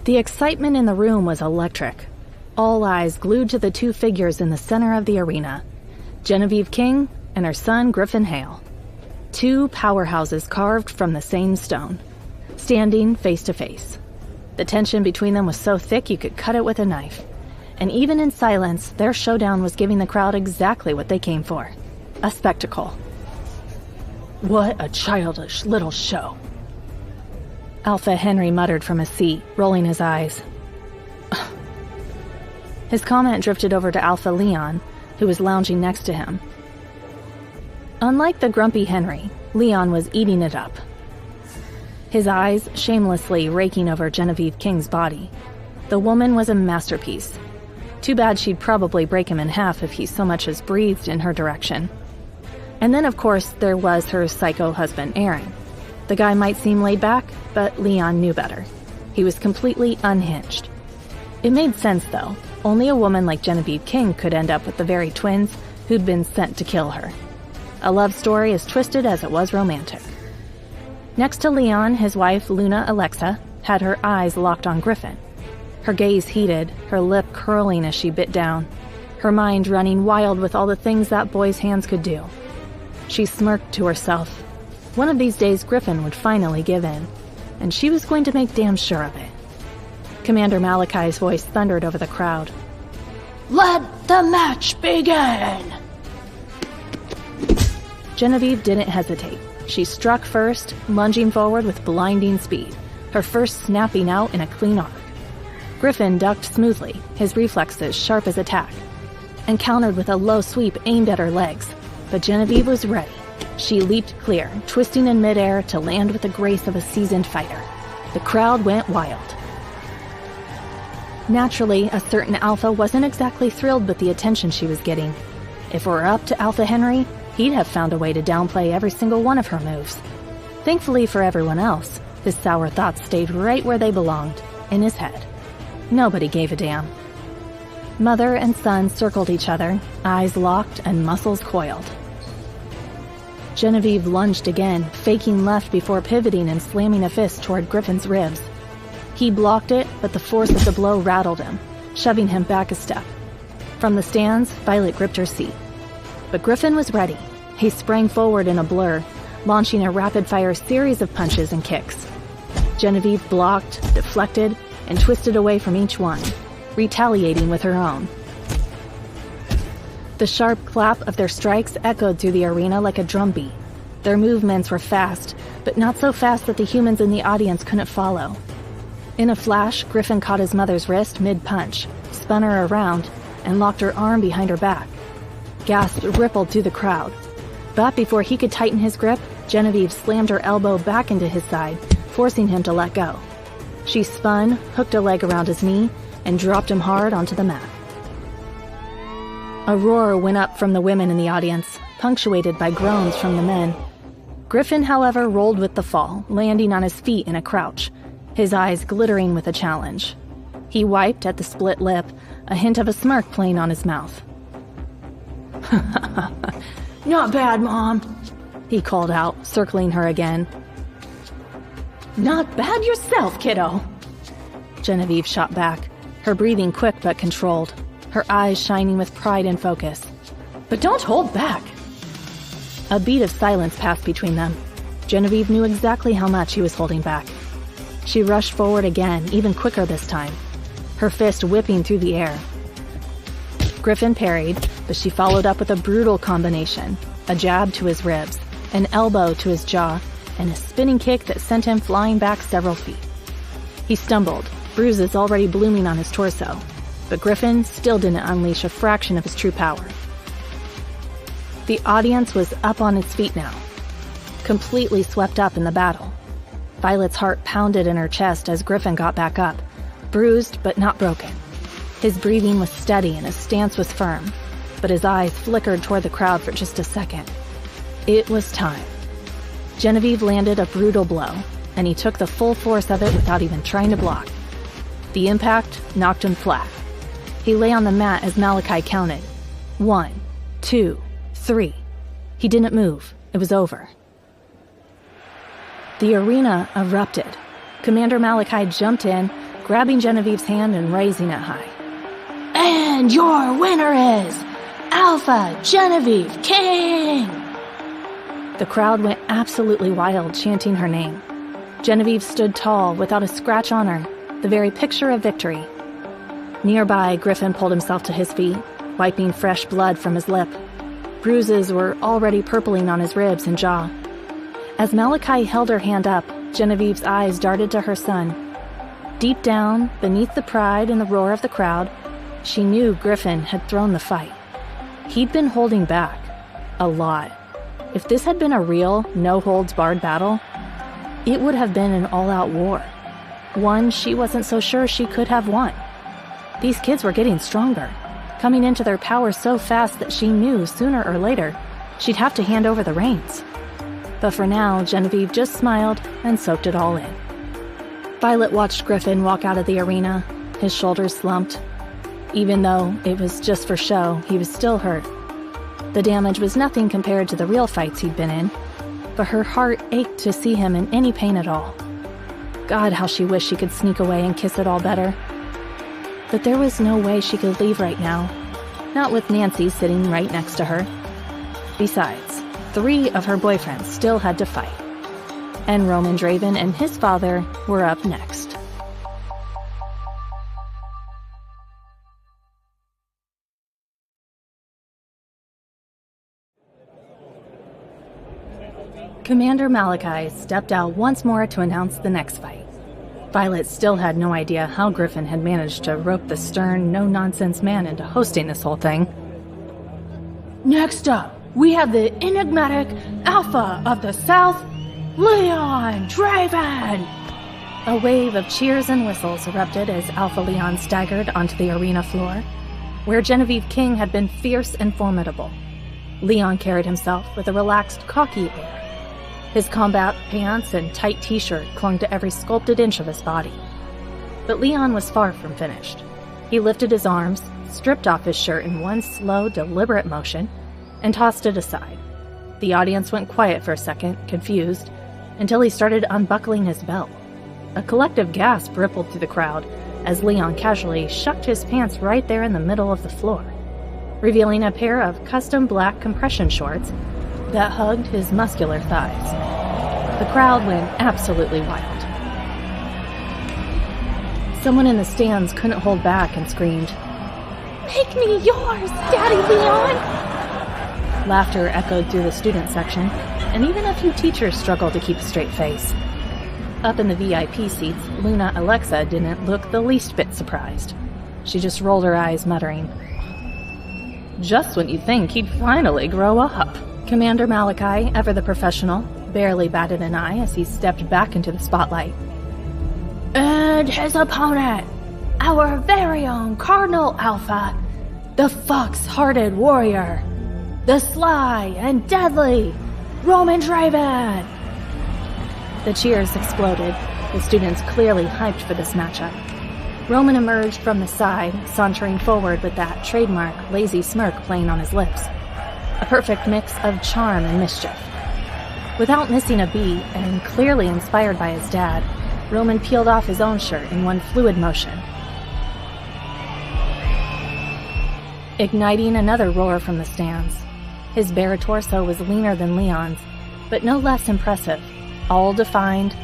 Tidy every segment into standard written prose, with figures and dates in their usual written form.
The excitement in the room was electric. All eyes glued to the two figures in the center of the arena, Genevieve King and her son Griffin Hale. Two powerhouses carved from the same stone, standing face to face. The tension between them was so thick you could cut it with a knife. And even in silence, their showdown was giving the crowd exactly what they came for: a spectacle. "What a childish little show," Alpha Henry muttered from his seat, rolling his eyes. His comment drifted over to Alpha Leon, who was lounging next to him. Unlike the grumpy Henry, Leon was eating it up, his eyes shamelessly raking over Genevieve King's body. The woman was a masterpiece. Too bad she'd probably break him in half if he so much as breathed in her direction. And then, of course, there was her psycho husband, Aaron. The guy might seem laid back, but Leon knew better. He was completely unhinged. It made sense, though. Only a woman like Genevieve King could end up with the very twins who'd been sent to kill her. A love story as twisted as it was romantic. Next to Leon, his wife, Luna Alexa, had her eyes locked on Griffin. Her gaze heated, her lip curling as she bit down, her mind running wild with all the things that boy's hands could do. She smirked to herself. One of these days Griffin would finally give in, and she was going to make damn sure of it. Commander Malachi's voice thundered over the crowd. "Let the match begin!" Genevieve didn't hesitate. She struck first, lunging forward with blinding speed, her first snapping out in a clean arc. Griffin ducked smoothly, his reflexes sharp as a tack, and countered with a low sweep aimed at her legs. But Genevieve was ready. She leaped clear, twisting in midair to land with the grace of a seasoned fighter. The crowd went wild. Naturally, a certain Alpha wasn't exactly thrilled with the attention she was getting. If it were up to Alpha Henry, he'd have found a way to downplay every single one of her moves. Thankfully for everyone else, his sour thoughts stayed right where they belonged, in his head. Nobody gave a damn. Mother and son circled each other, eyes locked and muscles coiled. Genevieve lunged again, faking left before pivoting and slamming a fist toward Griffin's ribs. He blocked it, but the force of the blow rattled him, shoving him back a step. From the stands, Violet gripped her seat. But Griffin was ready. He sprang forward in a blur, launching a rapid-fire series of punches and kicks. Genevieve blocked, deflected, and twisted away from each one, retaliating with her own. The sharp clap of their strikes echoed through the arena like a drumbeat. Their movements were fast, but not so fast that the humans in the audience couldn't follow. In a flash, Griffin caught his mother's wrist mid-punch, spun her around, and locked her arm behind her back. Gasps rippled through the crowd. But before he could tighten his grip, Genevieve slammed her elbow back into his side, forcing him to let go. She spun, hooked a leg around his knee, and dropped him hard onto the mat. A roar went up from the women in the audience, punctuated by groans from the men. Griffin, however, rolled with the fall, landing on his feet in a crouch, his eyes glittering with a challenge. He wiped at the split lip, a hint of a smirk playing on his mouth. "Not bad, Mom," he called out, circling her again. "Not bad yourself, kiddo," Genevieve shot back, her breathing quick but controlled, her eyes shining with pride and focus. "But don't hold back." A beat of silence passed between them. Genevieve knew exactly how much he was holding back. She rushed forward again, even quicker this time, her fist whipping through the air. Griffin parried, but she followed up with a brutal combination, a jab to his ribs, an elbow to his jaw, and a spinning kick that sent him flying back several feet. He stumbled, bruises already blooming on his torso, but Griffin still didn't unleash a fraction of his true power. The audience was up on its feet now, completely swept up in the battle. Violet's heart pounded in her chest as Griffin got back up, bruised but not broken. His breathing was steady and his stance was firm, but his eyes flickered toward the crowd for just a second. It was time. Genevieve landed a brutal blow, and he took the full force of it without even trying to block. The impact knocked him flat. He lay on the mat as Malachi counted. 1, 2, 3. He didn't move. It was over. The arena erupted. Commander Malachi jumped in, grabbing Genevieve's hand and raising it high. "And your winner is Alpha Genevieve King!" The crowd went absolutely wild, chanting her name. Genevieve stood tall, without a scratch on her, the very picture of victory. Nearby, Griffin pulled himself to his feet, wiping fresh blood from his lip. Bruises were already purpling on his ribs and jaw. As Malachi held her hand up, Genevieve's eyes darted to her son. Deep down, beneath the pride and the roar of the crowd, she knew Griffin had thrown the fight. He'd been holding back. A lot. If this had been a real, no-holds-barred battle, it would have been an all-out war. One she wasn't so sure she could have won. These kids were getting stronger, coming into their power so fast that she knew sooner or later she'd have to hand over the reins. But for now, Genevieve just smiled and soaked it all in. Violet watched Griffin walk out of the arena, his shoulders slumped. Even though it was just for show, he was still hurt. The damage was nothing compared to the real fights he'd been in, but her heart ached to see him in any pain at all. God, how she wished she could sneak away and kiss it all better. But there was no way she could leave right now, not with Nancy sitting right next to her. Besides, 3 of her boyfriends still had to fight, and Roman Draven and his father were up next. Commander Malachi stepped out once more to announce the next fight. Violet still had no idea how Griffin had managed to rope the stern, no-nonsense man into hosting this whole thing. "Next up, we have the enigmatic Alpha of the South, Leon Draven!" A wave of cheers and whistles erupted as Alpha Leon staggered onto the arena floor, where Genevieve King had been fierce and formidable. Leon carried himself with a relaxed, cocky air. His combat pants and tight t-shirt clung to every sculpted inch of his body. But Leon was far from finished. He lifted his arms, stripped off his shirt in one slow, deliberate motion, and tossed it aside. The audience went quiet for a second, confused, until he started unbuckling his belt. A collective gasp rippled through the crowd as Leon casually shucked his pants right there in the middle of the floor, revealing a pair of custom black compression shorts that hugged his muscular thighs. The crowd went absolutely wild. Someone in the stands couldn't hold back and screamed, "Make me yours, Daddy Leon!" Laughter echoed through the student section, and even a few teachers struggled to keep a straight face. Up in the VIP seats, Luna Alexa didn't look the least bit surprised. She just rolled her eyes, muttering, "Just when you think he'd finally grow up." Commander Malachi, ever the professional, barely batted an eye as he stepped back into the spotlight. "And his opponent, our very own Cardinal Alpha, the fox-hearted warrior, the sly and deadly Roman Draven!" The cheers exploded, the students clearly hyped for this matchup. Roman emerged from the side, sauntering forward with that trademark lazy smirk playing on his lips. A perfect mix of charm and mischief. Without missing a beat, and clearly inspired by his dad, Roman peeled off his own shirt in one fluid motion, igniting another roar from the stands. His bare torso was leaner than Leon's, but no less impressive, all defined,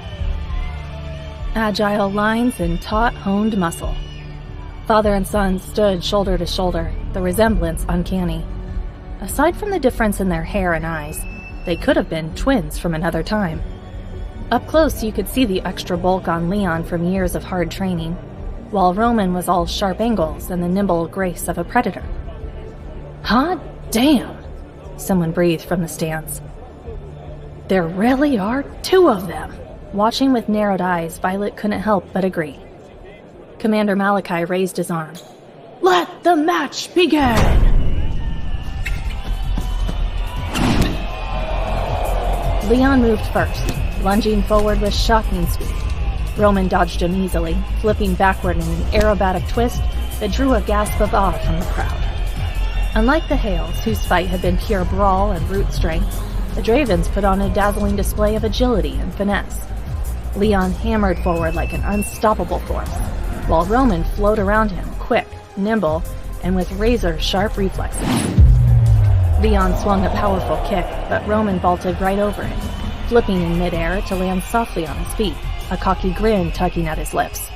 agile lines and taut, honed muscle. Father and son stood shoulder to shoulder, the resemblance uncanny. Aside from the difference in their hair and eyes, they could have been twins from another time. Up close, you could see the extra bulk on Leon from years of hard training, while Roman was all sharp angles and the nimble grace of a predator. "Hot damn!" someone breathed from the stands. "There really are 2 of them." Watching with narrowed eyes, Violet couldn't help but agree. Commander Malachi raised his arm. "Let the match begin!" Leon moved first, lunging forward with shocking speed. Roman dodged him easily, flipping backward in an aerobatic twist that drew a gasp of awe from the crowd. Unlike the Hales, whose fight had been pure brawl and brute strength, the Dravens put on a dazzling display of agility and finesse. Leon hammered forward like an unstoppable force, while Roman flowed around him, quick, nimble, and with razor-sharp reflexes. Leon swung a powerful kick, but Roman vaulted right over it, flipping in midair to land softly on his feet, a cocky grin tugging at his lips.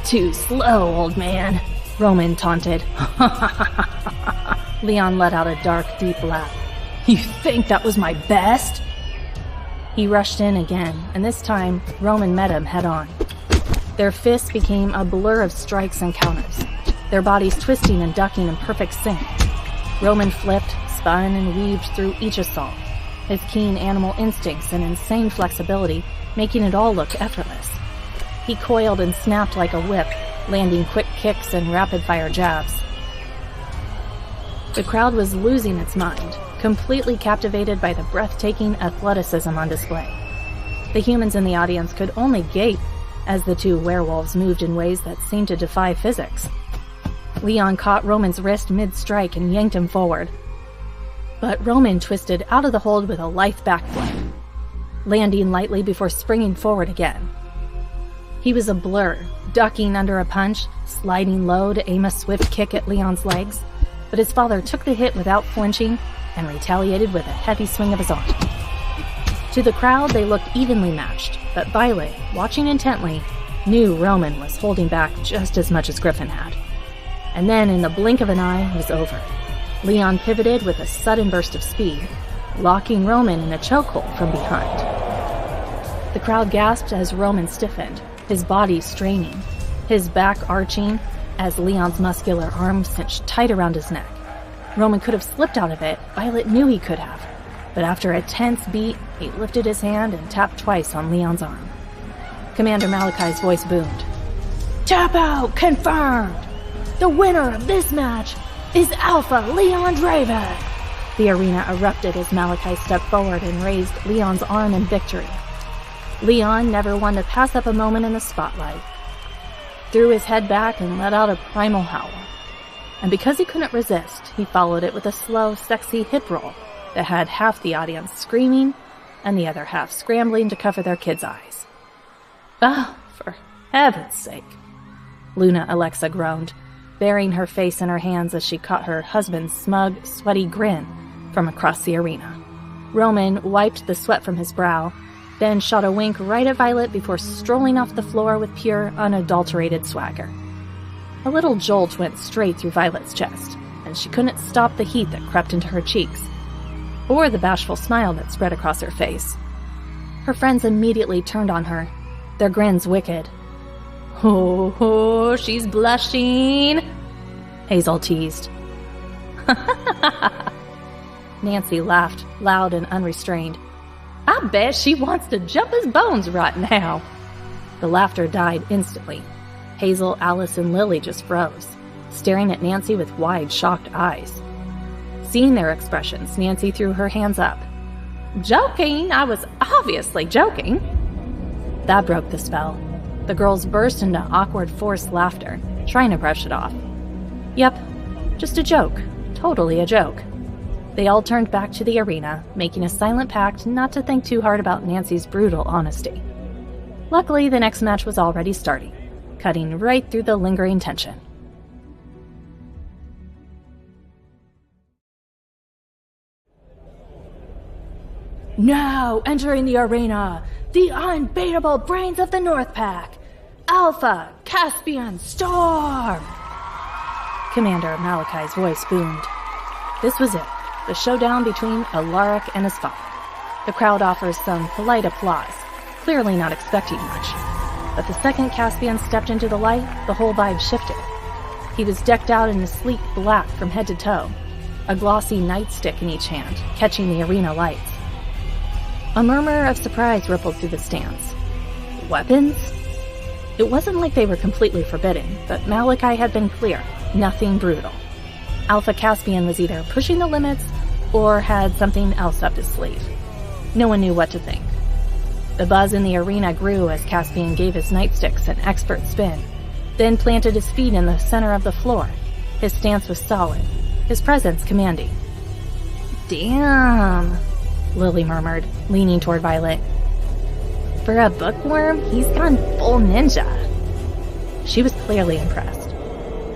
"Too slow, old man," Roman taunted. Leon let out a dark, deep laugh. "You think that was my best?" He rushed in again, and this time, Roman met him head-on. Their fists became a blur of strikes and counters, their bodies twisting and ducking in perfect sync. Roman flipped, spun, and weaved through each assault, his keen animal instincts and insane flexibility making it all look effortless. He coiled and snapped like a whip, landing quick kicks and rapid-fire jabs. The crowd was losing its mind, completely captivated by the breathtaking athleticism on display. The humans in the audience could only gape as the two werewolves moved in ways that seemed to defy physics. Leon caught Roman's wrist mid-strike and yanked him forward. But Roman twisted out of the hold with a lithe backflip, landing lightly before springing forward again. He was a blur, ducking under a punch, sliding low to aim a swift kick at Leon's legs, but his father took the hit without flinching and retaliated with a heavy swing of his arm. To the crowd, they looked evenly matched, but Violet, watching intently, knew Roman was holding back just as much as Griffin had. And then, in the blink of an eye, it was over. Leon pivoted with a sudden burst of speed, locking Roman in a chokehold from behind. The crowd gasped as Roman stiffened, his body straining, his back arching as Leon's muscular arm cinched tight around his neck. Roman could have slipped out of it, Violet knew he could have. But after a tense beat, he lifted his hand and tapped twice on Leon's arm. Commander Malachi's voice boomed. "Tap out! Confirmed! The winner of this match is Alpha Leon Draven!" The arena erupted as Malachi stepped forward and raised Leon's arm in victory. Leon, never one to pass up a moment in the spotlight, threw his head back and let out a primal howl. And because he couldn't resist, he followed it with a slow, sexy hip roll that had half the audience screaming and the other half scrambling to cover their kids' eyes. "Oh, for heaven's sake," Luna Alexa groaned, burying her face in her hands as she caught her husband's smug, sweaty grin from across the arena. Roman wiped the sweat from his brow, then shot a wink right at Violet before strolling off the floor with pure, unadulterated swagger. A little jolt went straight through Violet's chest, and she couldn't stop the heat that crept into her cheeks, or the bashful smile that spread across her face. Her friends immediately turned on her, their grins wicked. "Oh, she's blushing," Hazel teased. Nancy laughed, loud and unrestrained. "I bet she wants to jump his bones right now." The laughter died instantly. Hazel, Alice, and Lily just froze, staring at Nancy with wide, shocked eyes. Seeing their expressions, Nancy threw her hands up. "Joking? I was obviously joking." That broke the spell. The girls burst into awkward, forced laughter, trying to brush it off. Yep, just a joke. Totally a joke. They all turned back to the arena, making a silent pact not to think too hard about Nancy's brutal honesty. Luckily, the next match was already starting, cutting right through the lingering tension. Now entering the arena, the unbeatable brains of the North Pack, Alpha Caspian Storm! Commander Malachi's voice boomed. This was it, the showdown between Alaric and his father. The crowd offers some polite applause, clearly not expecting much. But the second Caspian stepped into the light, the whole vibe shifted. He was decked out in a sleek black from head to toe, a glossy nightstick in each hand, catching the arena lights. A murmur of surprise rippled through the stands. Weapons? It wasn't like they were completely forbidden, but Malachi had been clear, nothing brutal. Alpha Caspian was either pushing the limits or had something else up his sleeve. No one knew what to think. The buzz in the arena grew as Caspian gave his nightsticks an expert spin, then planted his feet in the center of the floor. His stance was solid, his presence commanding. "Damn," Lily murmured, leaning toward Violet. "For a bookworm, he's gone full ninja." She was clearly impressed.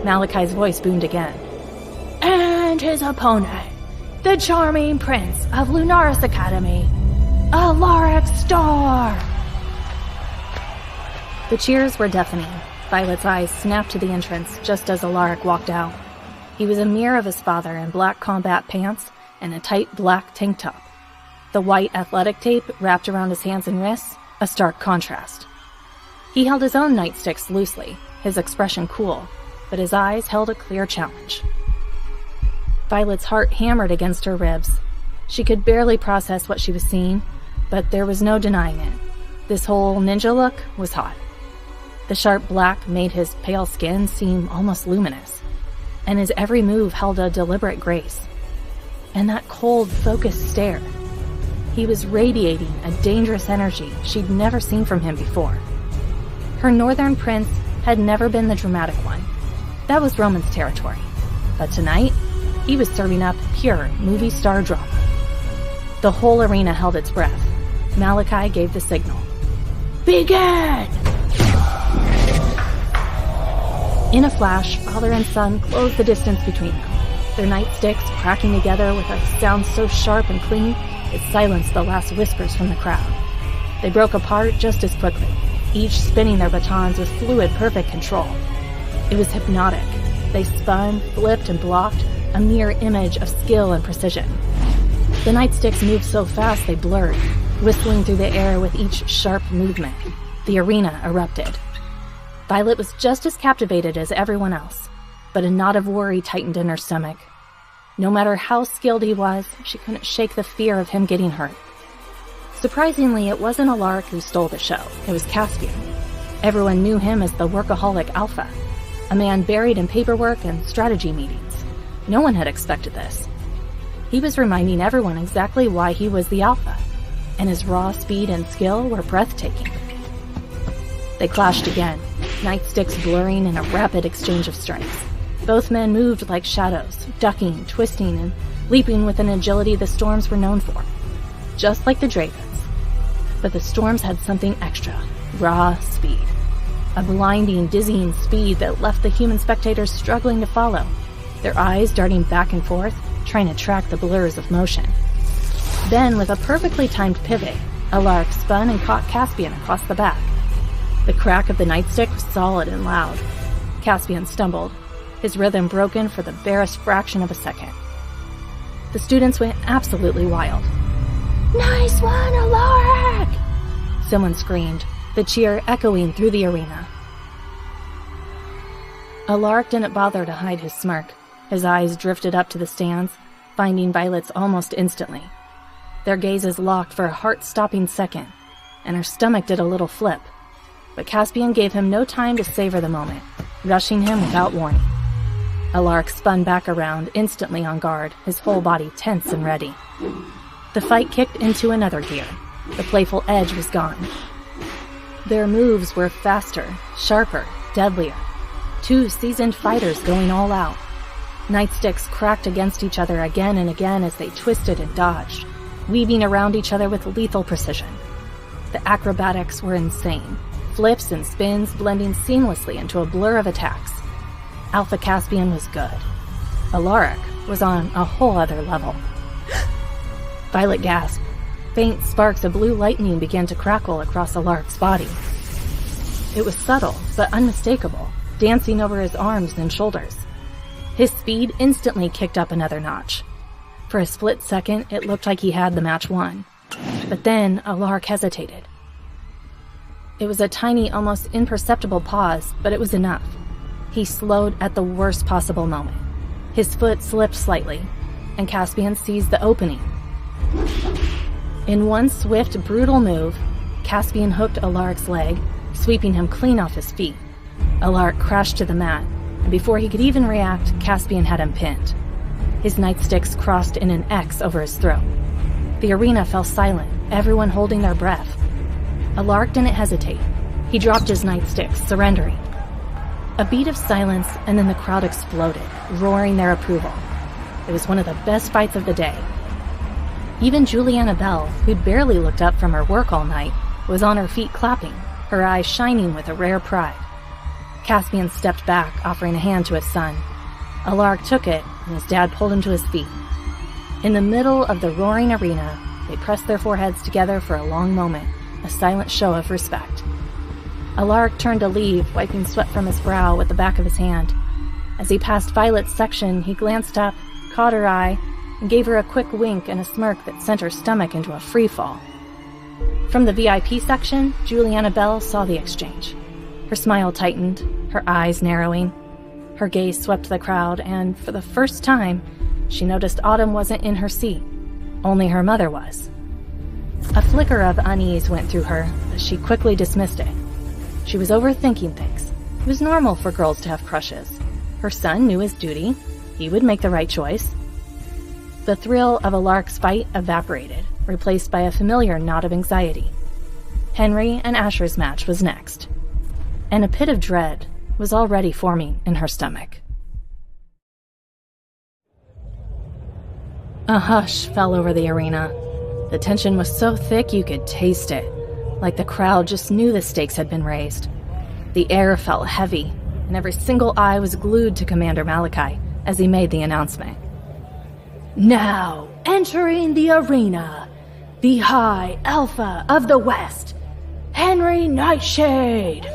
Malachi's voice boomed again. And his opponent, the charming prince of Lunaris Academy, Alaric Star! The cheers were deafening. Violet's eyes snapped to the entrance just as Alaric walked out. He was a mirror of his father in black combat pants and a tight black tank top. The white athletic tape wrapped around his hands and wrists, a stark contrast. He held his own nightsticks loosely, his expression cool, but his eyes held a clear challenge. Violet's heart hammered against her ribs. She could barely process what she was seeing, but there was no denying it. This whole ninja look was hot. The sharp black made his pale skin seem almost luminous, and his every move held a deliberate grace. And that cold, focused stare. He was radiating a dangerous energy she'd never seen from him before. Her northern prince had never been the dramatic one. That was Roman's territory. But tonight, he was serving up pure movie star drama. The whole arena held its breath. Malachi gave the signal. Begin! In a flash, father and son closed the distance between them, their nightsticks cracking together with a sound so sharp and clean it silenced the last whispers from the crowd. They broke apart just as quickly, each spinning their batons with fluid, perfect control. It was hypnotic. They spun, flipped, and blocked, a mirror image of skill and precision. The nightsticks moved so fast they blurred, whistling through the air with each sharp movement. The arena erupted. Violet was just as captivated as everyone else, but a knot of worry tightened in her stomach. No matter how skilled he was, she couldn't shake the fear of him getting hurt. Surprisingly, it wasn't Alaric who stole the show. It was Caspian. Everyone knew him as the workaholic alpha, a man buried in paperwork and strategy meetings. No one had expected this. He was reminding everyone exactly why he was the alpha, and his raw speed and skill were breathtaking. They clashed again, nightsticks blurring in a rapid exchange of strikes. Both men moved like shadows, ducking, twisting, and leaping with an agility the Storms were known for. Just like the Dravens. But the Storms had something extra, raw speed. A blinding, dizzying speed that left the human spectators struggling to follow, their eyes darting back and forth, trying to track the blurs of motion. Then, with a perfectly timed pivot, Alaric spun and caught Caspian across the back. The crack of the nightstick was solid and loud. Caspian stumbled, his rhythm broken for the barest fraction of a second. The students went absolutely wild. Nice one, Alaric! Someone screamed, the cheer echoing through the arena. Alaric didn't bother to hide his smirk. His eyes drifted up to the stands, finding Violet's almost instantly. Their gazes locked for a heart-stopping second, and her stomach did a little flip. But Caspian gave him no time to savor the moment, rushing him without warning. Alaric spun back around, instantly on guard, his whole body tense and ready. The fight kicked into another gear. The playful edge was gone. Their moves were faster, sharper, deadlier. Two seasoned fighters going all out. Nightsticks cracked against each other again and again as they twisted and dodged, weaving around each other with lethal precision. The acrobatics were insane. Flips and spins blending seamlessly into a blur of attacks. Alpha Caspian was good. Alaric was on a whole other level. Violet gasped. Faint sparks of blue lightning began to crackle across Alaric's body. It was subtle, but unmistakable, dancing over his arms and shoulders. His speed instantly kicked up another notch. For a split second, it looked like he had the match won. But then Alaric hesitated. It was a tiny, almost imperceptible pause, but it was enough. He slowed at the worst possible moment. His foot slipped slightly, and Caspian seized the opening. In one swift, brutal move, Caspian hooked Alaric's leg, sweeping him clean off his feet. Alaric crashed to the mat, and before he could even react, Caspian had him pinned. His nightsticks crossed in an X over his throat. The arena fell silent, everyone holding their breath. Alaric didn't hesitate. He dropped his nightsticks, surrendering. A beat of silence, and then the crowd exploded, roaring their approval. It was one of the best fights of the day. Even Juliana Bell, who'd barely looked up from her work all night, was on her feet clapping, her eyes shining with a rare pride. Caspian stepped back, offering a hand to his son. Alaric took it, and his dad pulled him to his feet. In the middle of the roaring arena, they pressed their foreheads together for a long moment, a silent show of respect. Alaric turned to leave, wiping sweat from his brow with the back of his hand. As he passed Violet's section, he glanced up, caught her eye, and gave her a quick wink and a smirk that sent her stomach into a freefall. From the VIP section, Juliana Bell saw the exchange. Her smile tightened, her eyes narrowing. Her gaze swept the crowd, and for the first time, she noticed Autumn wasn't in her seat. Only her mother was. A flicker of unease went through her, but she quickly dismissed it. She was overthinking things. It was normal for girls to have crushes. Her son knew his duty. He would make the right choice. The thrill of Alaric's fight evaporated, replaced by a familiar knot of anxiety. Henry and Asher's match was next, and a pit of dread was already forming in her stomach. A hush fell over the arena. The tension was so thick you could taste it, like the crowd just knew the stakes had been raised. The air felt heavy, and every single eye was glued to Commander Malachi as he made the announcement. Now, entering the arena, the High Alpha of the West, Henry Nightshade!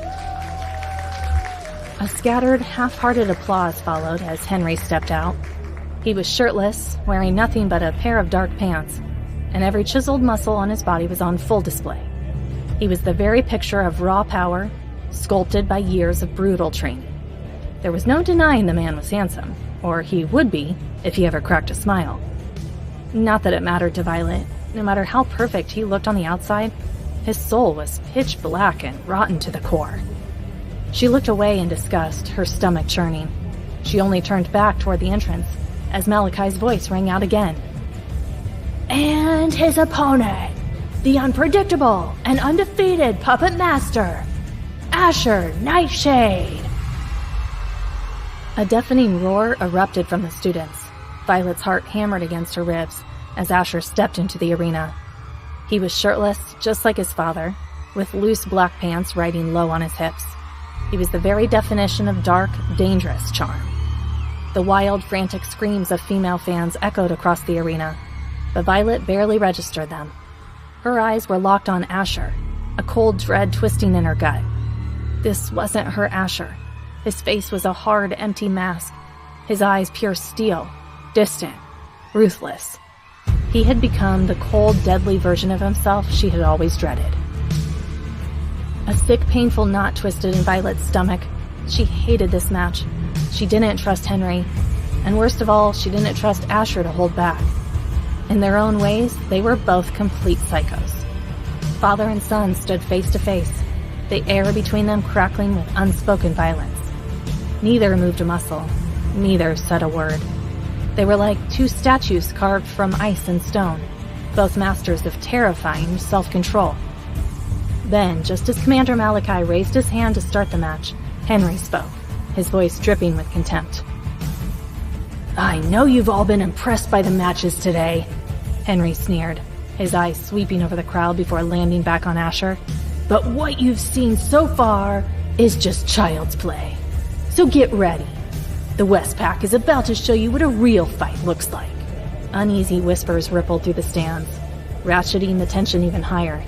A scattered, half-hearted applause followed as Henry stepped out. He was shirtless, wearing nothing but a pair of dark pants, and every chiseled muscle on his body was on full display. He was the very picture of raw power, sculpted by years of brutal training. There was no denying the man was handsome, or he would be if he ever cracked a smile. Not that it mattered to Violet. No matter how perfect he looked on the outside, his soul was pitch black and rotten to the core. She looked away in disgust, her stomach churning. She only turned back toward the entrance as Malachi's voice rang out again. And his opponent, the unpredictable and undefeated puppet master, Asher Nightshade. A deafening roar erupted from the students. Violet's heart hammered against her ribs as Asher stepped into the arena. He was shirtless, just like his father, with loose black pants riding low on his hips. He was the very definition of dark, dangerous charm. The wild, frantic screams of female fans echoed across the arena, but Violet barely registered them. Her eyes were locked on Asher, a cold dread twisting in her gut. This wasn't her Asher. His face was a hard, empty mask, his eyes pure steel, distant, ruthless. He had become the cold, deadly version of himself she had always dreaded. A sick, painful knot twisted in Violet's stomach. She hated this match. She didn't trust Henry, and worst of all, she didn't trust Asher to hold back. In their own ways, they were both complete psychos. Father and son stood face to face, the air between them crackling with unspoken violence. Neither moved a muscle. Neither said a word. They were like two statues carved from ice and stone, both masters of terrifying self-control. Then, just as Commander Malachi raised his hand to start the match, Henry spoke, his voice dripping with contempt. I know you've all been impressed by the matches today, Henry sneered, his eyes sweeping over the crowd before landing back on Asher. But what you've seen so far is just child's play. So get ready. The Westpac is about to show you what a real fight looks like. Uneasy whispers rippled through the stands, ratcheting the tension even higher.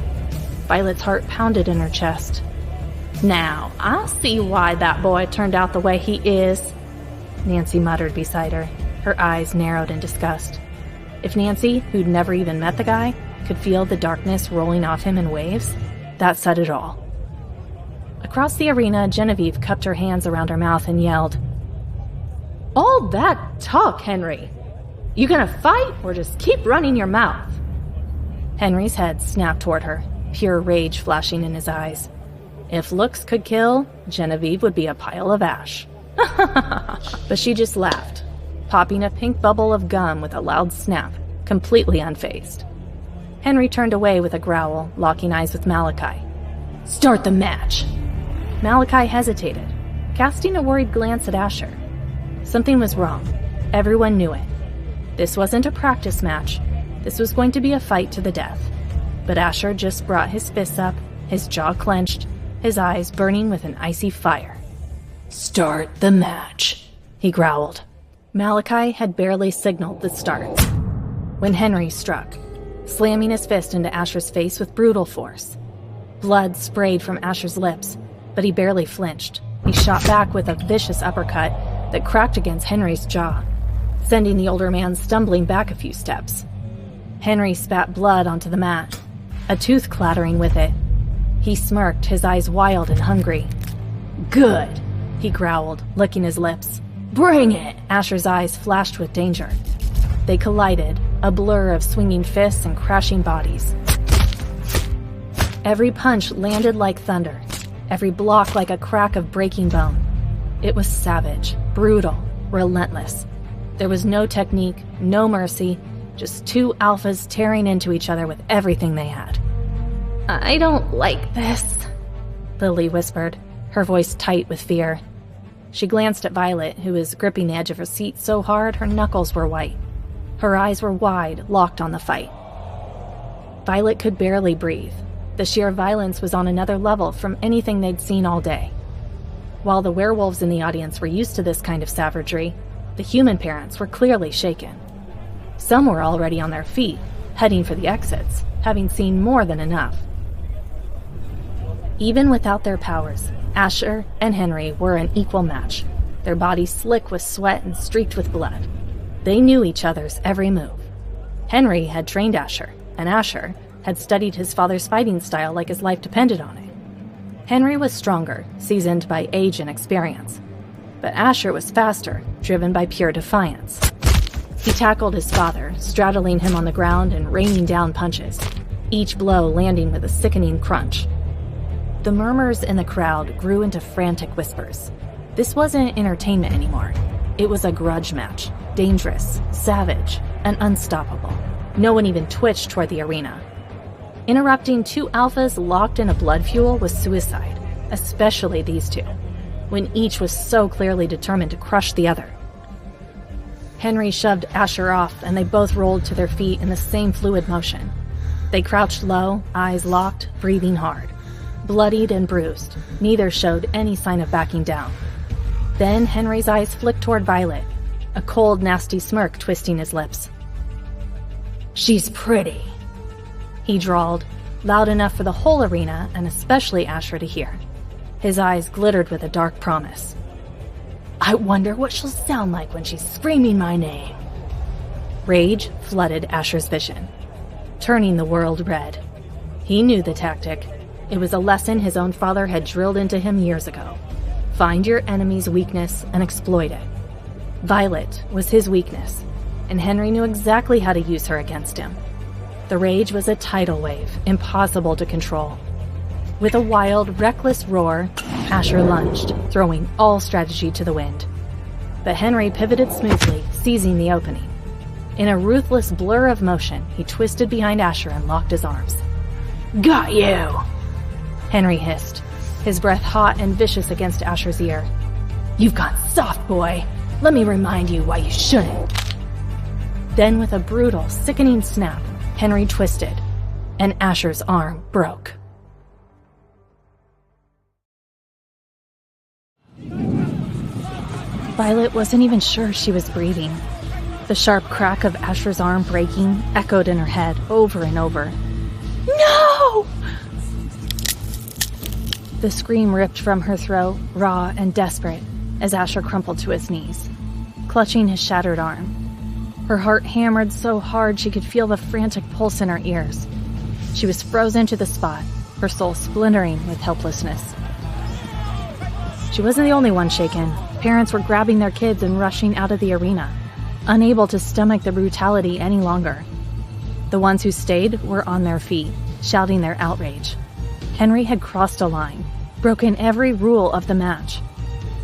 Violet's heart pounded in her chest. Now, I see why that boy turned out the way he is, Nancy muttered beside her, her eyes narrowed in disgust. If Nancy, who'd never even met the guy, could feel the darkness rolling off him in waves, that said it all. Across the arena, Genevieve cupped her hands around her mouth and yelled, All that talk, Henry! You gonna fight or just keep running your mouth? Henry's head snapped toward her, pure rage flashing in his eyes. If looks could kill, Genevieve would be a pile of ash. But she just laughed, popping a pink bubble of gum with a loud snap, completely unfazed. Henry turned away with a growl, locking eyes with Malachi. Start the match! Malachi hesitated, casting a worried glance at Asher. Something was wrong. Everyone knew it. This wasn't a practice match. This was going to be a fight to the death. But Asher just brought his fists up, his jaw clenched, his eyes burning with an icy fire. "Start the match," he growled. Malachi had barely signaled the start when Henry struck, slamming his fist into Asher's face with brutal force. Blood sprayed from Asher's lips, but he barely flinched. He shot back with a vicious uppercut that cracked against Henry's jaw, sending the older man stumbling back a few steps. Henry spat blood onto the mat, a tooth clattering with it. He smirked, his eyes wild and hungry. "Good," he growled, licking his lips. "Bring it!" Asher's eyes flashed with danger. They collided, a blur of swinging fists and crashing bodies. Every punch landed like thunder, every block like a crack of breaking bone. It was savage, brutal, relentless. There was no technique, no mercy, just two alphas tearing into each other with everything they had. "I don't like this," Lily whispered, her voice tight with fear. She glanced at Violet, who was gripping the edge of her seat so hard her knuckles were white. Her eyes were wide, locked on the fight. Violet could barely breathe. The sheer violence was on another level from anything they'd seen all day. While the werewolves in the audience were used to this kind of savagery, the human parents were clearly shaken. Some were already on their feet, heading for the exits, having seen more than enough. Even without their powers, Asher and Henry were an equal match, their bodies slick with sweat and streaked with blood. They knew each other's every move. Henry had trained Asher, and Asher had studied his father's fighting style like his life depended on it. Henry was stronger, seasoned by age and experience, but Asher was faster, driven by pure defiance. He tackled his father, straddling him on the ground and raining down punches, each blow landing with a sickening crunch. The murmurs in the crowd grew into frantic whispers. This wasn't entertainment anymore. It was a grudge match, dangerous, savage, and unstoppable. No one even twitched toward the arena. Interrupting two alphas locked in a blood fuel was suicide, especially these two, when each was so clearly determined to crush the other. Henry shoved Asher off, and they both rolled to their feet in the same fluid motion. They crouched low, eyes locked, breathing hard. Bloodied and bruised, neither showed any sign of backing down. Then Henry's eyes flicked toward Violet, a cold, nasty smirk twisting his lips. "She's pretty," he drawled, loud enough for the whole arena and especially Asher to hear. His eyes glittered with a dark promise. "I wonder what she'll sound like when she's screaming my name." Rage flooded Asher's vision, turning the world red. He knew the tactic. It was a lesson his own father had drilled into him years ago. Find your enemy's weakness and exploit it. Violet was his weakness, and Henry knew exactly how to use her against him. The rage was a tidal wave, impossible to control. With a wild, reckless roar, Asher lunged, throwing all strategy to the wind. But Henry pivoted smoothly, seizing the opening. In a ruthless blur of motion, he twisted behind Asher and locked his arms. "Got you!" Henry hissed, his breath hot and vicious against Asher's ear. "You've gone soft, boy. Let me remind you why you shouldn't." Then with a brutal, sickening snap, Henry twisted, and Asher's arm broke. Violet wasn't even sure she was breathing. The sharp crack of Asher's arm breaking echoed in her head over and over. "No!" The scream ripped from her throat, raw and desperate, as Asher crumpled to his knees, clutching his shattered arm. Her heart hammered so hard she could feel the frantic pulse in her ears. She was frozen to the spot, her soul splintering with helplessness. She wasn't the only one shaken. Parents were grabbing their kids and rushing out of the arena, unable to stomach the brutality any longer. The ones who stayed were on their feet, shouting their outrage. Henry had crossed a line, broken every rule of the match.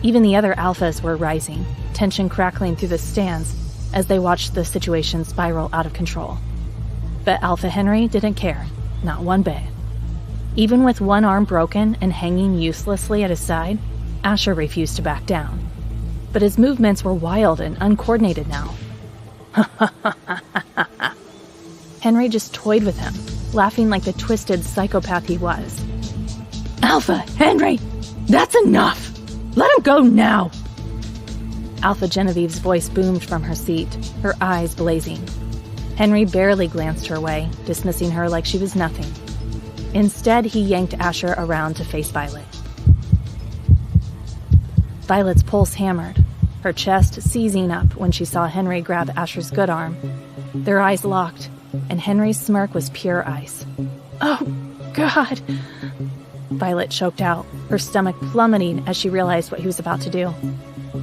Even the other alphas were rising, tension crackling through the stands as they watched the situation spiral out of control. But Alpha Henry didn't care, not one bit. Even with one arm broken and hanging uselessly at his side, Asher refused to back down. But his movements were wild and uncoordinated now. Henry just toyed with him, laughing like the twisted psychopath he was. "Alpha, Henry! That's enough! Let him go now! Alpha Genevieve's voice boomed from her seat, her eyes blazing. Henry barely glanced her way, dismissing her like she was nothing. Instead, he yanked Asher around to face Violet. Violet's pulse hammered, her chest seizing up when she saw Henry grab Asher's good arm. Their eyes locked, and Henry's smirk was pure ice. "Oh, God!" Violet choked out, her stomach plummeting as she realized what he was about to do.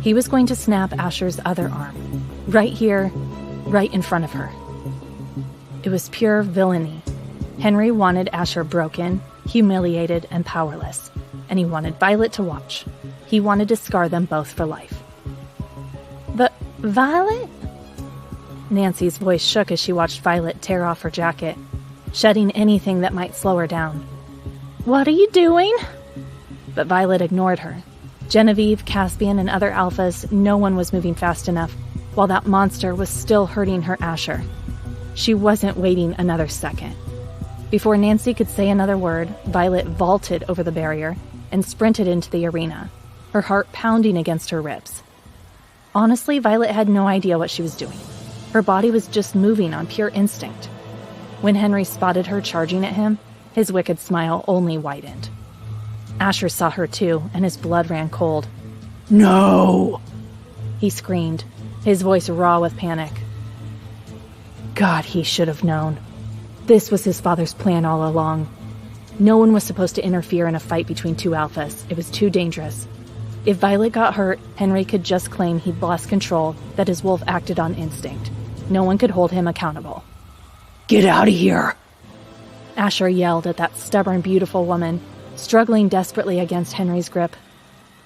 He was going to snap Asher's other arm, right here, right in front of her. It was pure villainy. Henry wanted Asher broken, humiliated, and powerless, and he wanted Violet to watch. He wanted to scar them both for life. "But, Violet?" Nancy's voice shook as she watched Violet tear off her jacket, shedding anything that might slow her down. "What are you doing?" But Violet ignored her. Genevieve, Caspian, and other alphas, no one was moving fast enough, while that monster was still hurting her Asher. She wasn't waiting another second. Before Nancy could say another word, Violet vaulted over the barrier and sprinted into the arena, her heart pounding against her ribs. Honestly, Violet had no idea what she was doing. Her body was just moving on pure instinct. When Henry spotted her charging at him, his wicked smile only widened. Asher saw her too, and his blood ran cold. "No!" he screamed, his voice raw with panic. God, he should have known. This was his father's plan all along. No one was supposed to interfere in a fight between two alphas. It was too dangerous. If Violet got hurt, Henry could just claim he'd lost control, that his wolf acted on instinct. No one could hold him accountable. "Get out of here!" Asher yelled at that stubborn, beautiful woman, struggling desperately against Henry's grip.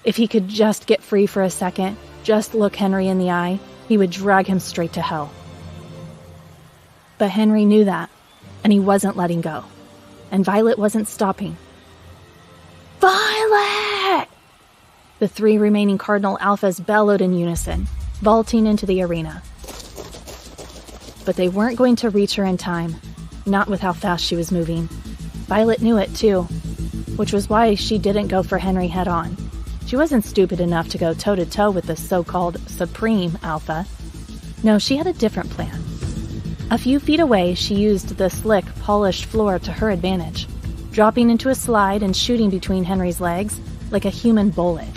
If he could just get free for a second, just look Henry in the eye, he would drag him straight to hell. But Henry knew that, and he wasn't letting go. And Violet wasn't stopping. "Violet!" The three remaining Cardinal Alphas bellowed in unison, vaulting into the arena. But they weren't going to reach her in time, not with how fast she was moving. Violet knew it, too, which was why she didn't go for Henry head-on. She wasn't stupid enough to go toe-to-toe with the so-called Supreme Alpha. No, she had a different plan. A few feet away, she used the slick, polished floor to her advantage, dropping into a slide and shooting between Henry's legs like a human bullet.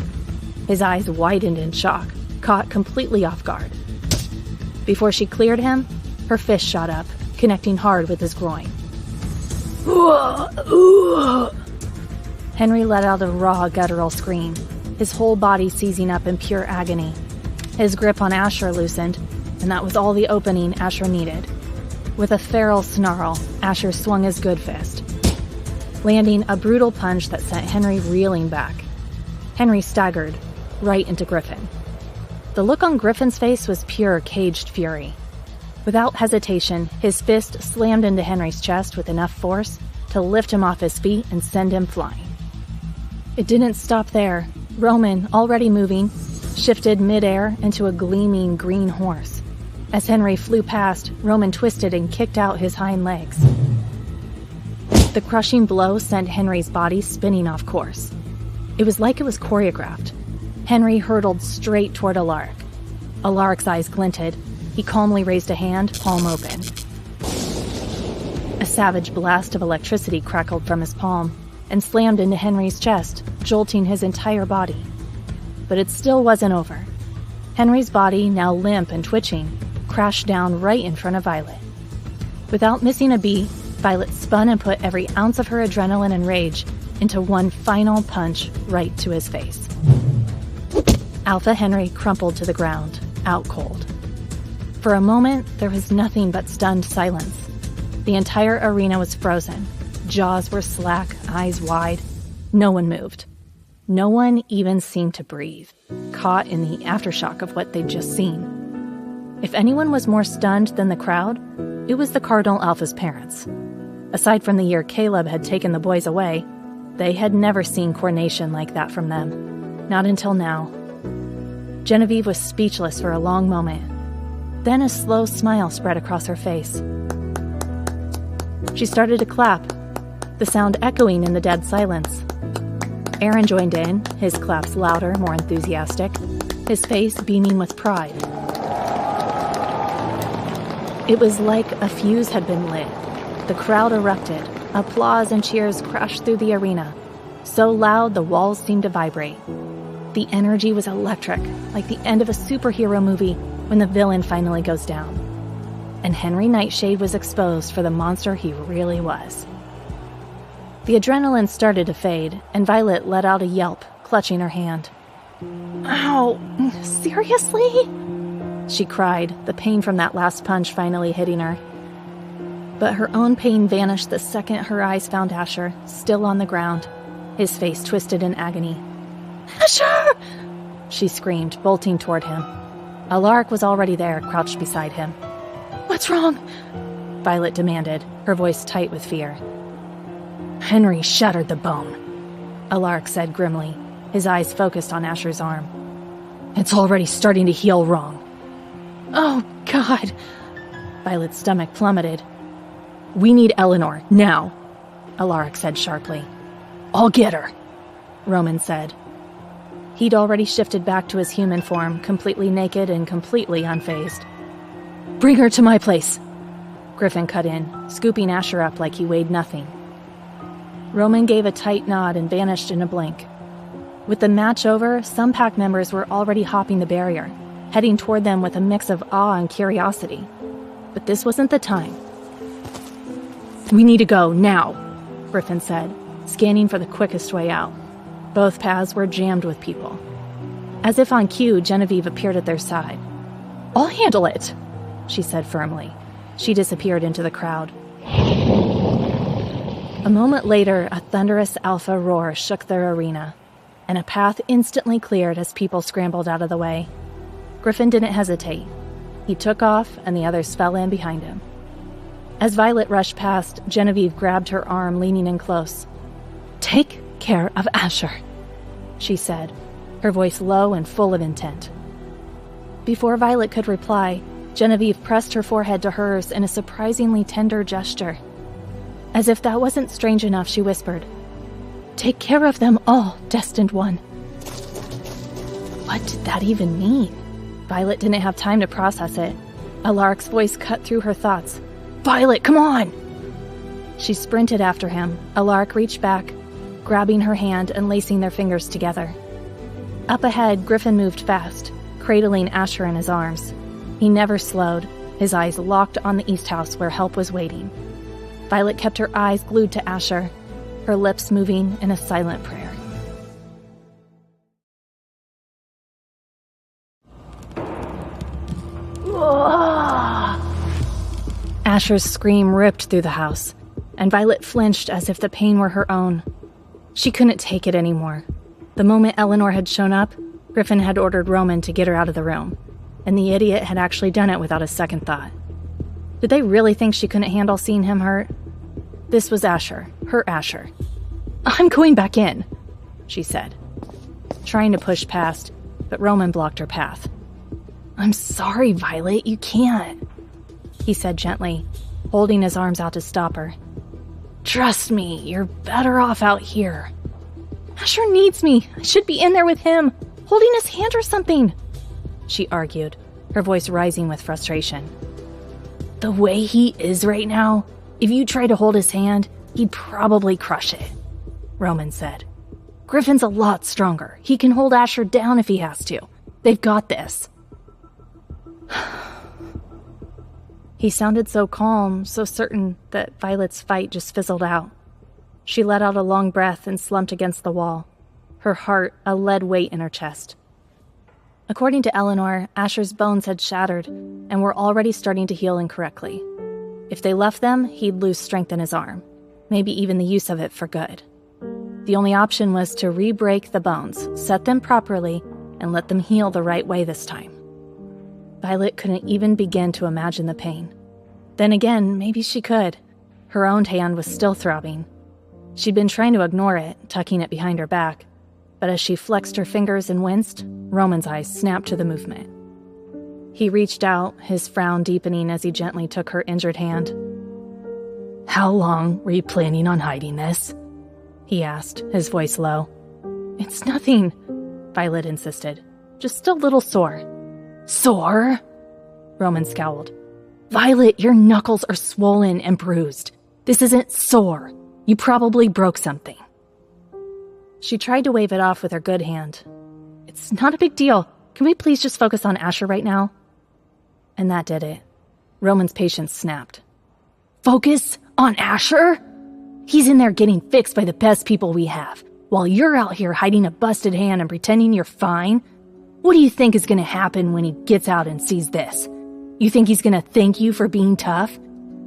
His eyes widened in shock, caught completely off guard. Before she cleared him, her fist shot up, connecting hard with his groin. Henry let out a raw, guttural scream, his whole body seizing up in pure agony. His grip on Asher loosened, and that was all the opening Asher needed. With a feral snarl, Asher swung his good fist, landing a brutal punch that sent Henry reeling back. Henry staggered, right into Griffin. The look on Griffin's face was pure caged fury. Without hesitation, his fist slammed into Henry's chest with enough force to lift him off his feet and send him flying. It didn't stop there. Roman, already moving, shifted midair into a gleaming green horse. As Henry flew past, Roman twisted and kicked out his hind legs. The crushing blow sent Henry's body spinning off course. It was like it was choreographed. Henry hurtled straight toward Alaric. Alaric's eyes glinted. He calmly raised a hand, palm open. A savage blast of electricity crackled from his palm and slammed into Henry's chest, jolting his entire body. But it still wasn't over. Henry's body, now limp and twitching, crashed down right in front of Violet. Without missing a beat, Violet spun and put every ounce of her adrenaline and rage into one final punch right to his face. Alpha Henry crumpled to the ground, out cold. For a moment, there was nothing but stunned silence. The entire arena was frozen. Jaws were slack, eyes wide. No one moved. No one even seemed to breathe, caught in the aftershock of what they'd just seen. If anyone was more stunned than the crowd, it was the Cardinal Alpha's parents. Aside from the year Caleb had taken the boys away, they had never seen coordination like that from them. Not until now. Genevieve was speechless for a long moment. Then a slow smile spread across her face. She started to clap, the sound echoing in the dead silence. Aaron joined in, his claps louder, more enthusiastic, his face beaming with pride. It was like a fuse had been lit. The crowd erupted. Applause and cheers crashed through the arena, so loud the walls seemed to vibrate. The energy was electric, like the end of a superhero movie when the villain finally goes down. And Henry Nightshade was exposed for the monster he really was. The adrenaline started to fade, and Violet let out a yelp, clutching her hand. Ow! Seriously? She cried, the pain from that last punch finally hitting her. But her own pain vanished the second her eyes found Asher, still on the ground, his face twisted in agony. Asher! She screamed, bolting toward him. Alaric was already there, crouched beside him. What's wrong? Violet demanded, her voice tight with fear. Henry shattered the bone, Alaric said grimly, his eyes focused on Asher's arm. It's already starting to heal wrong. Oh, God! Violet's stomach plummeted. We need Eleanor, now, Alaric said sharply. I'll get her, Roman said. He'd already shifted back to his human form, completely naked and completely unfazed. Bring her to my place, Griffin cut in, scooping Asher up like he weighed nothing. Roman gave a tight nod and vanished in a blink. With the match over, some pack members were already hopping the barrier, heading toward them with a mix of awe and curiosity. But this wasn't the time. We need to go, now, Griffin said, scanning for the quickest way out. Both paths were jammed with people. As if on cue, Genevieve appeared at their side. I'll handle it, she said firmly. She disappeared into the crowd. A moment later, a thunderous alpha roar shook their arena, and a path instantly cleared as people scrambled out of the way. Griffin didn't hesitate. He took off, and the others fell in behind him. As Violet rushed past, Genevieve grabbed her arm, leaning in close. Take care of Asher, she said, her voice low and full of intent. Before Violet could reply, Genevieve pressed her forehead to hers in a surprisingly tender gesture. As if that wasn't strange enough, she whispered, Take care of them all, Destined One. What did that even mean? Violet didn't have time to process it. Alaric's voice cut through her thoughts. Violet, come on! She sprinted after him. Alaric reached back, grabbing her hand and lacing their fingers together. Up ahead, Griffin moved fast, cradling Asher in his arms. He never slowed, his eyes locked on the East House where help was waiting. Violet kept her eyes glued to Asher, her lips moving in a silent prayer. Asher's scream ripped through the house, and Violet flinched as if the pain were her own. She couldn't take it anymore. The moment Eleanor had shown up, Griffin had ordered Roman to get her out of the room, and the idiot had actually done it without a second thought. Did they really think she couldn't handle seeing him hurt? This was Asher, her Asher. I'm going back in, she said, trying to push past, but Roman blocked her path. I'm sorry, Violet, you can't, he said gently, holding his arms out to stop her. Trust me, you're better off out here. Asher needs me. I should be in there with him, holding his hand or something, she argued, her voice rising with frustration. The way he is right now, if you tried to hold his hand, he'd probably crush it, Roman said. Griffin's a lot stronger. He can hold Asher down if he has to. They've got this. He sounded so calm, so certain that Violet's fight just fizzled out. She let out a long breath and slumped against the wall, her heart a lead weight in her chest. According to Eleanor, Asher's bones had shattered and were already starting to heal incorrectly. If they left them, he'd lose strength in his arm, maybe even the use of it for good. The only option was to re-break the bones, set them properly, and let them heal the right way this time. Violet couldn't even begin to imagine the pain. Then again, maybe she could. Her own hand was still throbbing. She'd been trying to ignore it, tucking it behind her back, but as she flexed her fingers and winced, Roman's eyes snapped to the movement. He reached out, his frown deepening as he gently took her injured hand. How long were you planning on hiding this? He asked, his voice low. It's nothing, Violet insisted. Just a little sore. Sore? Roman scowled. Violet, your knuckles are swollen and bruised. This isn't sore. You probably broke something. She tried to wave it off with her good hand. It's not a big deal. Can we please just focus on Asher right now? And that did it. Roman's patience snapped. Focus on Asher? He's in there getting fixed by the best people we have, while you're out here hiding a busted hand and pretending you're fine. What do you think is going to happen when he gets out and sees this? You think he's going to thank you for being tough?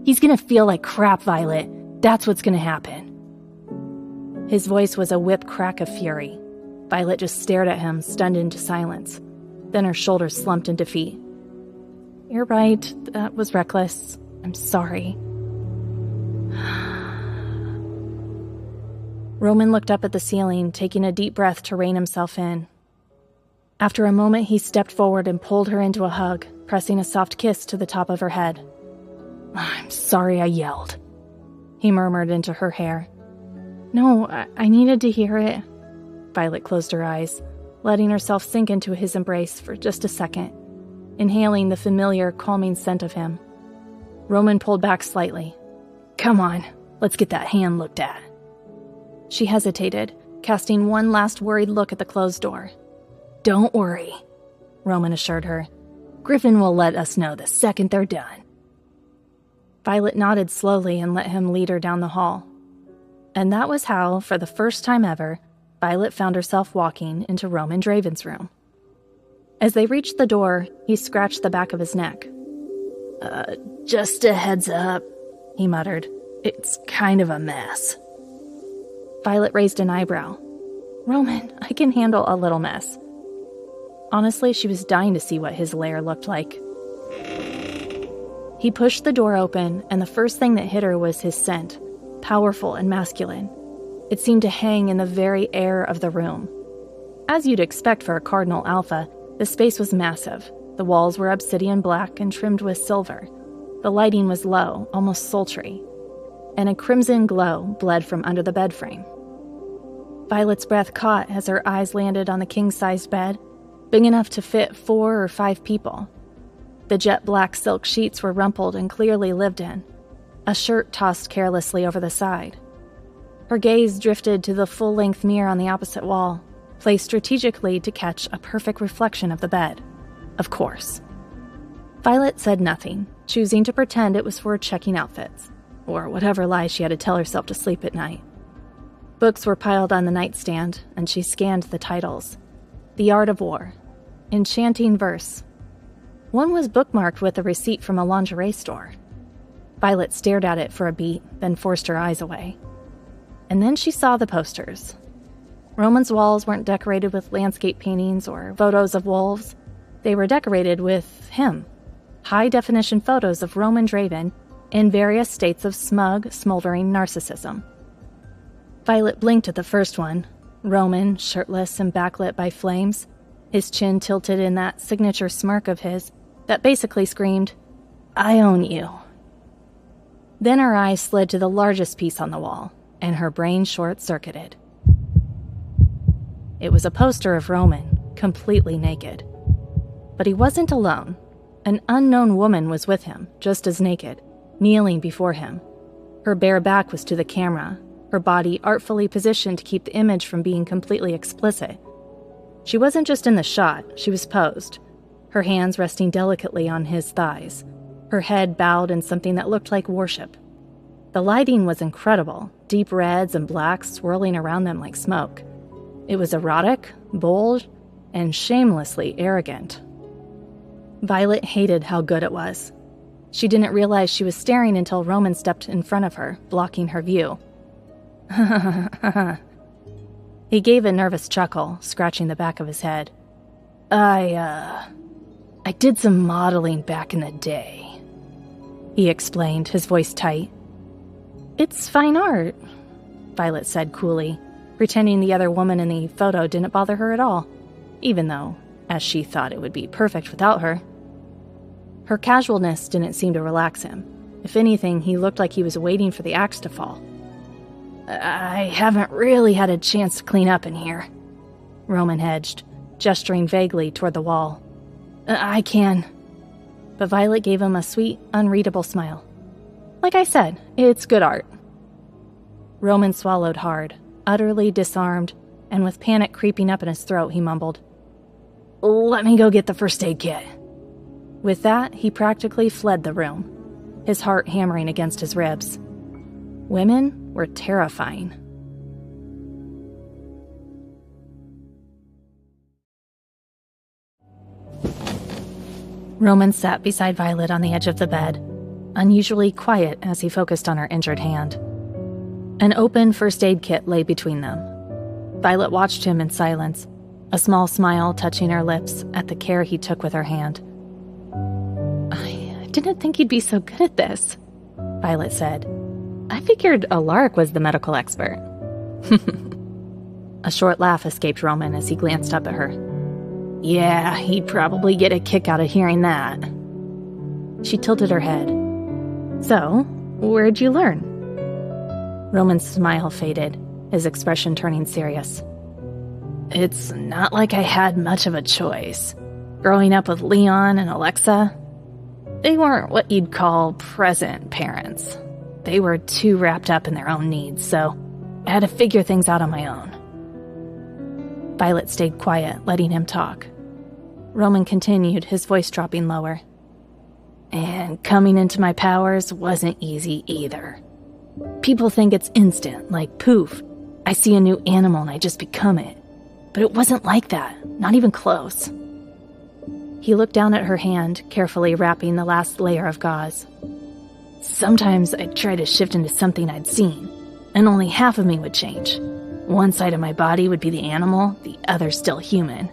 He's going to feel like crap, Violet. That's what's going to happen. His voice was a whip crack of fury. Violet just stared at him, stunned into silence. Then her shoulders slumped in defeat. You're right. That was reckless. I'm sorry. Roman looked up at the ceiling, taking a deep breath to rein himself in. After a moment, he stepped forward and pulled her into a hug, pressing a soft kiss to the top of her head. I'm sorry I yelled, he murmured into her hair. No, I needed to hear it. Violet closed her eyes, letting herself sink into his embrace for just a second, inhaling the familiar, calming scent of him. Roman pulled back slightly. Come on, let's get that hand looked at. She hesitated, casting one last worried look at the closed door. Don't worry, Roman assured her. Griffin will let us know the second they're done. Violet nodded slowly and let him lead her down the hall. And that was how, for the first time ever, Violet found herself walking into Roman Draven's room. As they reached the door, he scratched the back of his neck. Just a heads up, he muttered. It's kind of a mess. Violet raised an eyebrow. Roman, I can handle a little mess. Honestly, she was dying to see what his lair looked like. He pushed the door open, and the first thing that hit her was his scent, powerful and masculine. It seemed to hang in the very air of the room. As you'd expect for a Cardinal Alpha, the space was massive. The walls were obsidian black and trimmed with silver. The lighting was low, almost sultry, and a crimson glow bled from under the bed frame. Violet's breath caught as her eyes landed on the king-sized bed, big enough to fit 4 or 5 people. The jet black silk sheets were rumpled and clearly lived in, a shirt tossed carelessly over the side. Her gaze drifted to the full-length mirror on the opposite wall, placed strategically to catch a perfect reflection of the bed. Of course. Violet said nothing, choosing to pretend it was for checking outfits, or whatever lie she had to tell herself to sleep at night. Books were piled on the nightstand, and she scanned the titles. The Art of War. Enchanting Verse. One was bookmarked with a receipt from a lingerie store. Violet stared at it for a beat, then forced her eyes away. And then she saw the posters. Roman's walls weren't decorated with landscape paintings or photos of wolves. They were decorated with him. High-definition photos of Roman Draven in various states of smug, smoldering narcissism. Violet blinked at the first one. Roman, shirtless and backlit by flames, his chin tilted in that signature smirk of his that basically screamed, I own you. Then her eyes slid to the largest piece on the wall, and her brain short-circuited. It was a poster of Roman, completely naked. But he wasn't alone. An unknown woman was with him, just as naked, kneeling before him. Her bare back was to the camera, her body artfully positioned to keep the image from being completely explicit. She wasn't just in the shot, she was posed, her hands resting delicately on his thighs, her head bowed in something that looked like worship. The lighting was incredible, deep reds and blacks swirling around them like smoke. It was erotic, bold, and shamelessly arrogant. Violet hated how good it was. She didn't realize she was staring until Roman stepped in front of her, blocking her view. He gave a nervous chuckle, scratching the back of his head. I did some modeling back in the day, he explained, his voice tight. It's fine art, Violet said coolly, pretending the other woman in the photo didn't bother her at all, even though, as she thought it would be perfect without her. Her casualness didn't seem to relax him. If anything, he looked like he was waiting for the axe to fall. I haven't really had a chance to clean up in here, Roman hedged, gesturing vaguely toward the wall. I can. But Violet gave him a sweet, unreadable smile. Like I said, it's good art. Roman swallowed hard, utterly disarmed, and with panic creeping up in his throat, he mumbled, Let me go get the first aid kit. With that, he practically fled the room, his heart hammering against his ribs. Women were terrifying. Roman sat beside Violet on the edge of the bed, unusually quiet as he focused on her injured hand. An open first aid kit lay between them. Violet watched him in silence, a small smile touching her lips at the care he took with her hand. I didn't think you'd be so good at this, Violet said. I figured Alaric was the medical expert. A short laugh escaped Roman as he glanced up at her. Yeah, he'd probably get a kick out of hearing that. She tilted her head. So, where'd you learn? Roman's smile faded, his expression turning serious. It's not like I had much of a choice. Growing up with Leon and Alexa, they weren't what you'd call present parents. They were too wrapped up in their own needs, so I had to figure things out on my own. Violet stayed quiet, letting him talk. Roman continued, his voice dropping lower. And coming into my powers wasn't easy either. People think it's instant, like poof. I see a new animal and I just become it. But it wasn't like that, not even close. He looked down at her hand, carefully wrapping the last layer of gauze. Sometimes I'd try to shift into something I'd seen, and only half of me would change. One side of my body would be the animal, the other still human.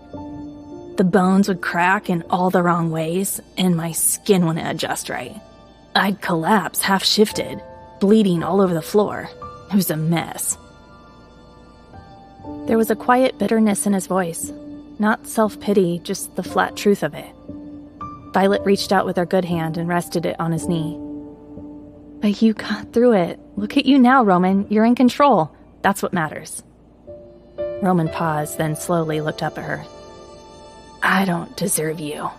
The bones would crack in all the wrong ways, and my skin wouldn't adjust right. I'd collapse, half-shifted, bleeding all over the floor. It was a mess. There was a quiet bitterness in his voice. Not self-pity, just the flat truth of it. Violet reached out with her good hand and rested it on his knee. But you got through it. Look at you now, Roman. You're in control. That's what matters. Roman paused, then slowly looked up at her. I don't deserve you,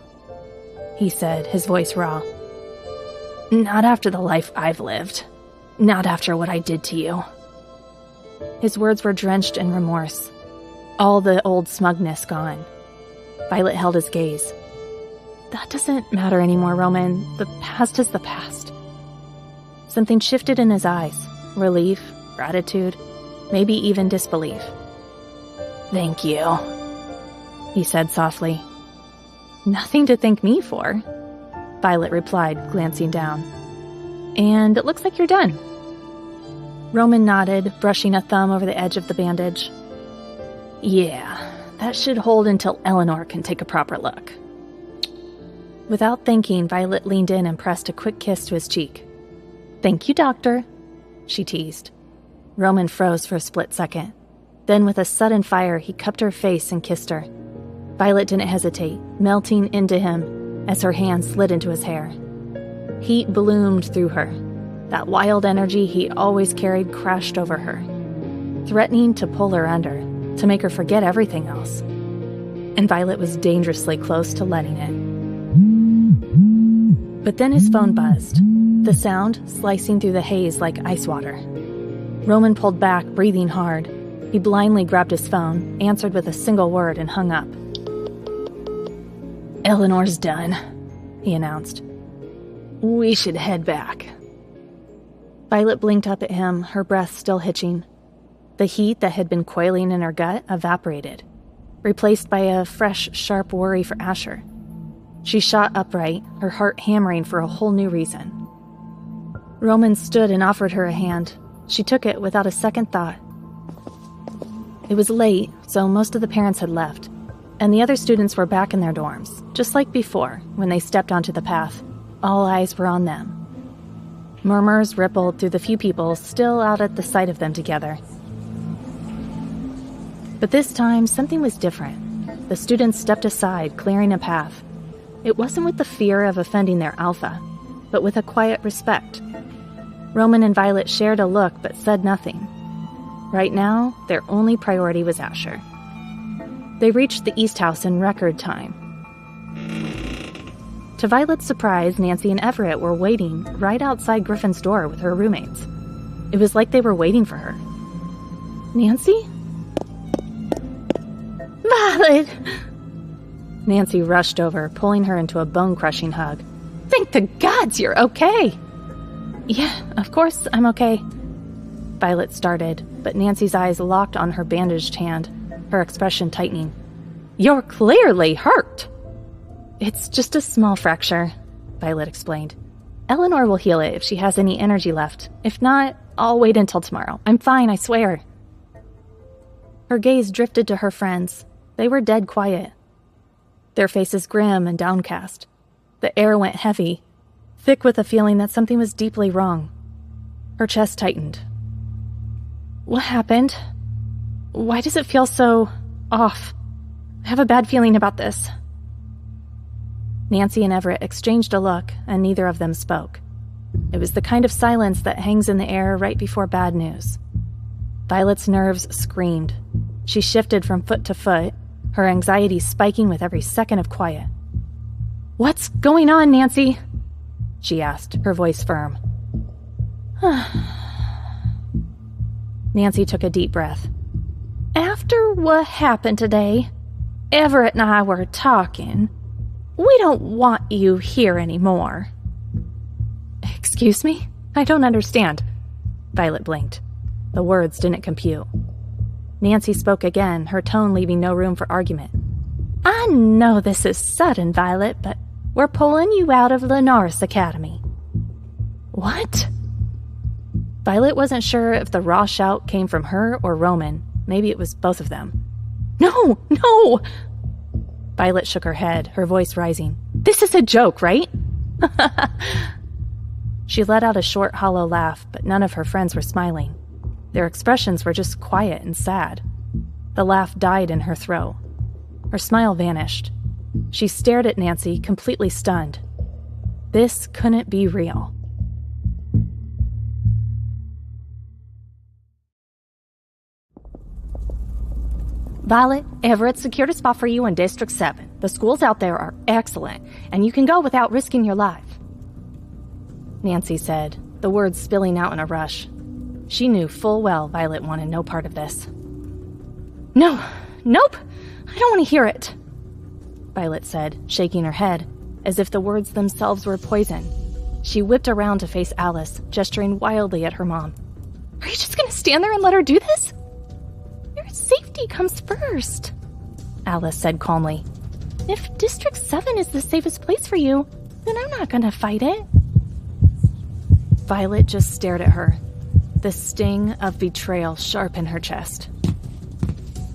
he said, his voice raw. Not after the life I've lived. Not after what I did to you. His words were drenched in remorse. All the old smugness gone. Violet held his gaze. That doesn't matter anymore, Roman. The past is the past. Something shifted in his eyes. Relief, gratitude, maybe even disbelief. Thank you, he said softly. Nothing to thank me for, Violet replied, glancing down. And it looks like you're done. Roman nodded, brushing a thumb over the edge of the bandage. Yeah, that should hold until Eleanor can take a proper look. Without thinking, Violet leaned in and pressed a quick kiss to his cheek. Thank you, doctor, she teased. Roman froze for a split second. Then with a sudden fire, he cupped her face and kissed her. Violet didn't hesitate, melting into him as her hand slid into his hair. Heat bloomed through her. That wild energy he always carried crashed over her, threatening to pull her under, to make her forget everything else. And Violet was dangerously close to letting it. But then his phone buzzed, the sound slicing through the haze like ice water. Roman pulled back, breathing hard. He blindly grabbed his phone, answered with a single word, and hung up. Eleanor's done, he announced. We should head back. Violet blinked up at him, her breath still hitching. The heat that had been coiling in her gut evaporated, replaced by a fresh, sharp worry for Asher. She shot upright, her heart hammering for a whole new reason. Roman stood and offered her a hand. She took it without a second thought. It was late, so most of the parents had left, and the other students were back in their dorms, just like before, when they stepped onto the path. All eyes were on them. Murmurs rippled through the few people still out at the sight of them together. But this time, something was different. The students stepped aside, clearing a path. It wasn't with the fear of offending their alpha, but with a quiet respect. Roman and Violet shared a look but said nothing. Right now, their only priority was Asher. They reached the East House in record time. To Violet's surprise, Nancy and Everett were waiting right outside Griffin's door with her roommates. It was like they were waiting for her. Nancy? Violet! Nancy rushed over, pulling her into a bone-crushing hug. Thank the gods you're okay! Yeah, of course I'm okay. Violet started, but Nancy's eyes locked on her bandaged hand, her expression tightening. You're clearly hurt! It's just a small fracture, Violet explained. Eleanor will heal it if she has any energy left. If not, I'll wait until tomorrow. I'm fine, I swear. Her gaze drifted to her friends. They were dead quiet. Their faces grim and downcast. The air went heavy, thick with a feeling that something was deeply wrong. Her chest tightened. What happened? Why does it feel so off? I have a bad feeling about this. Nancy and Everett exchanged a look, and neither of them spoke. It was the kind of silence that hangs in the air right before bad news. Violet's nerves screamed. She shifted from foot to foot, her anxiety spiking with every second of quiet. What's going on, Nancy? She asked, her voice firm. Nancy took a deep breath. After what happened today, Everett and I were talking. We don't want you here anymore. Excuse me? I don't understand. Violet blinked. The words didn't compute. Nancy spoke again, her tone leaving no room for argument. I know this is sudden, Violet, but we're pulling you out of Linares Academy. What? Violet wasn't sure if the raw shout came from her or Roman. Maybe it was both of them. No! No! Violet shook her head, her voice rising. This is a joke, right? She let out a short, hollow laugh, but none of her friends were smiling. Their expressions were just quiet and sad. The laugh died in her throat. Her smile vanished. She stared at Nancy, completely stunned. This couldn't be real. Violet, Everett secured a spot for you in District 7. The schools out there are excellent, and you can go without risking your life. Nancy said, the words spilling out in a rush. She knew full well Violet wanted no part of this. No, nope, I don't want to hear it, Violet said, shaking her head, as if the words themselves were poison. She whipped around to face Alice, gesturing wildly at her mom. Are you just going to stand there and let her do this? Your safety comes first, Alice said calmly. If District 7 is the safest place for you, then I'm not going to fight it. Violet just stared at her, the sting of betrayal sharp in her chest.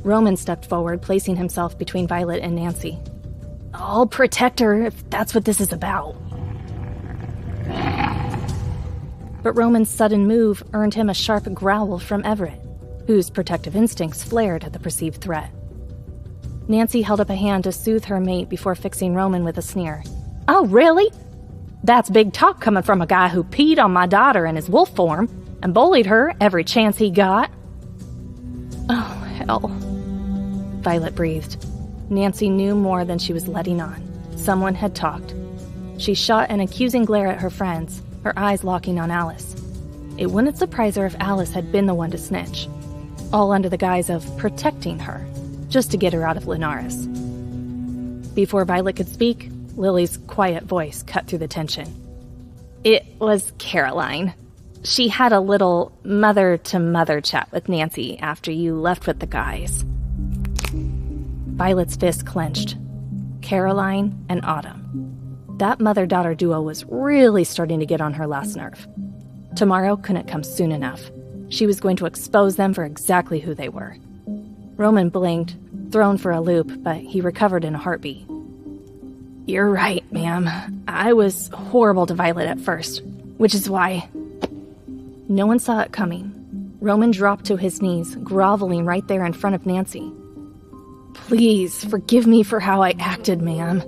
Roman stepped forward, placing himself between Violet and Nancy. I'll protect her if that's what this is about. But Roman's sudden move earned him a sharp growl from Everett, whose protective instincts flared at the perceived threat. Nancy held up a hand to soothe her mate before fixing Roman with a sneer. Oh, really? That's big talk coming from a guy who peed on my daughter in his wolf form and bullied her every chance he got. Oh, hell. Violet breathed. Nancy knew more than she was letting on. Someone had talked. She shot an accusing glare at her friends, her eyes locking on Alice. It wouldn't surprise her if Alice had been the one to snitch, all under the guise of protecting her, just to get her out of Linares. Before Violet could speak, Lily's quiet voice cut through the tension. It was Caroline. She had a little mother-to-mother chat with Nancy after you left with the guys. Violet's fist clenched. Caroline and Autumn. That mother-daughter duo was really starting to get on her last nerve. Tomorrow couldn't come soon enough. She was going to expose them for exactly who they were. Roman blinked, thrown for a loop, but he recovered in a heartbeat. You're right, ma'am. I was horrible to Violet at first, which is why... No one saw it coming. Roman dropped to his knees, groveling right there in front of Nancy. Please forgive me for how I acted, ma'am.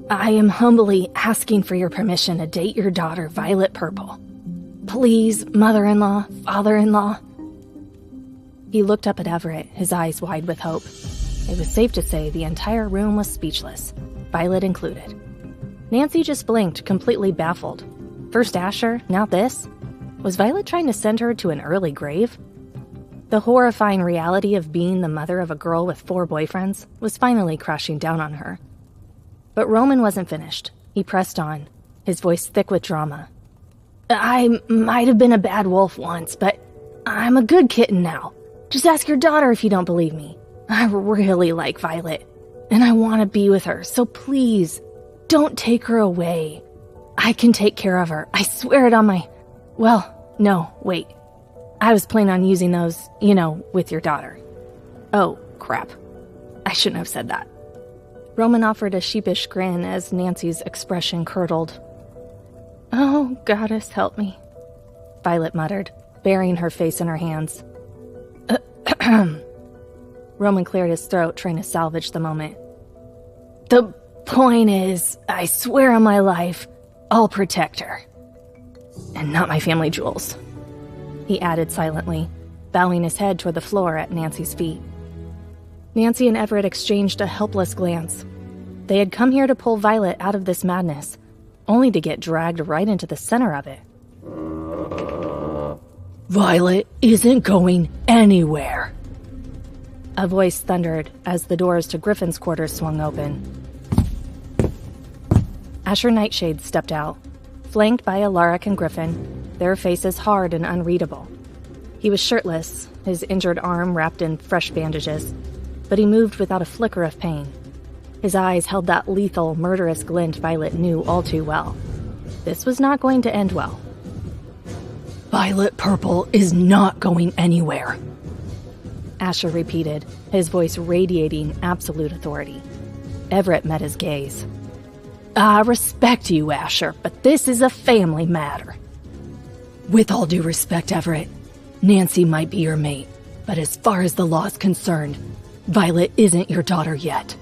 I am humbly asking for your permission to date your daughter, Violet Purple. Please, mother-in-law, father-in-law. He looked up at Everett, his eyes wide with hope. It was safe to say the entire room was speechless, Violet included. Nancy just blinked, completely baffled. First Asher, now this? Was Violet trying to send her to an early grave? The horrifying reality of being the mother of a girl with 4 boyfriends was finally crashing down on her. But Roman wasn't finished. He pressed on, his voice thick with drama. I might have been a bad wolf once, but I'm a good kitten now. Just ask your daughter if you don't believe me. I really like Violet, and I want to be with her, so please, don't take her away. I can take care of her. I swear it on my... Well, no, wait. I was planning on using those, with your daughter. Oh, crap. I shouldn't have said that. Roman offered a sheepish grin as Nancy's expression curdled. Oh, goddess, help me, Violet muttered, burying her face in her hands. Roman cleared his throat, trying to salvage the moment. The point is, I swear on my life, I'll protect her. And not my family jewels, he added silently, bowing his head toward the floor at Nancy's feet. Nancy and Everett exchanged a helpless glance. They had come here to pull Violet out of this madness, only to get dragged right into the center of it. Violet isn't going anywhere, a voice thundered as the doors to Griffin's quarters swung open. Asher Nightshade stepped out, flanked by Alaric and Griffin, their faces hard and unreadable. He was shirtless, his injured arm wrapped in fresh bandages, but he moved without a flicker of pain. His eyes held that lethal, murderous glint Violet knew all too well. This was not going to end well. Violet Purple is not going anywhere, Asher repeated, his voice radiating absolute authority. Everett met his gaze. I respect you, Asher, but this is a family matter. With all due respect, Everett, Nancy might be your mate, but as far as the law's concerned, Violet isn't your daughter yet.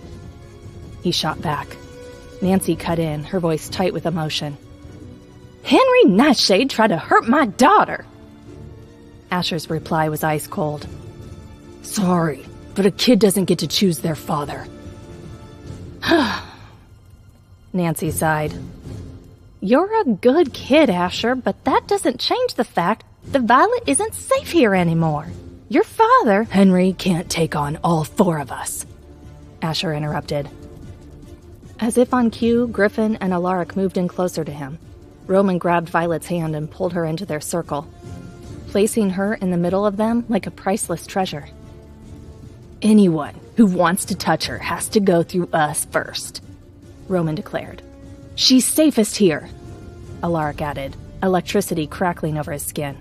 He shot back. Nancy cut in, her voice tight with emotion. Henry Nightshade tried to hurt my daughter. Asher's reply was ice cold. Sorry, but a kid doesn't get to choose their father. Nancy sighed. You're a good kid, Asher, but that doesn't change the fact that Violet isn't safe here anymore. Your father... Henry can't take on all 4 of us, Asher interrupted. As if on cue, Griffin and Alaric moved in closer to him. Roman grabbed Violet's hand and pulled her into their circle, placing her in the middle of them like a priceless treasure. Anyone who wants to touch her has to go through us first, Roman declared. She's safest here, Alaric added, electricity crackling over his skin.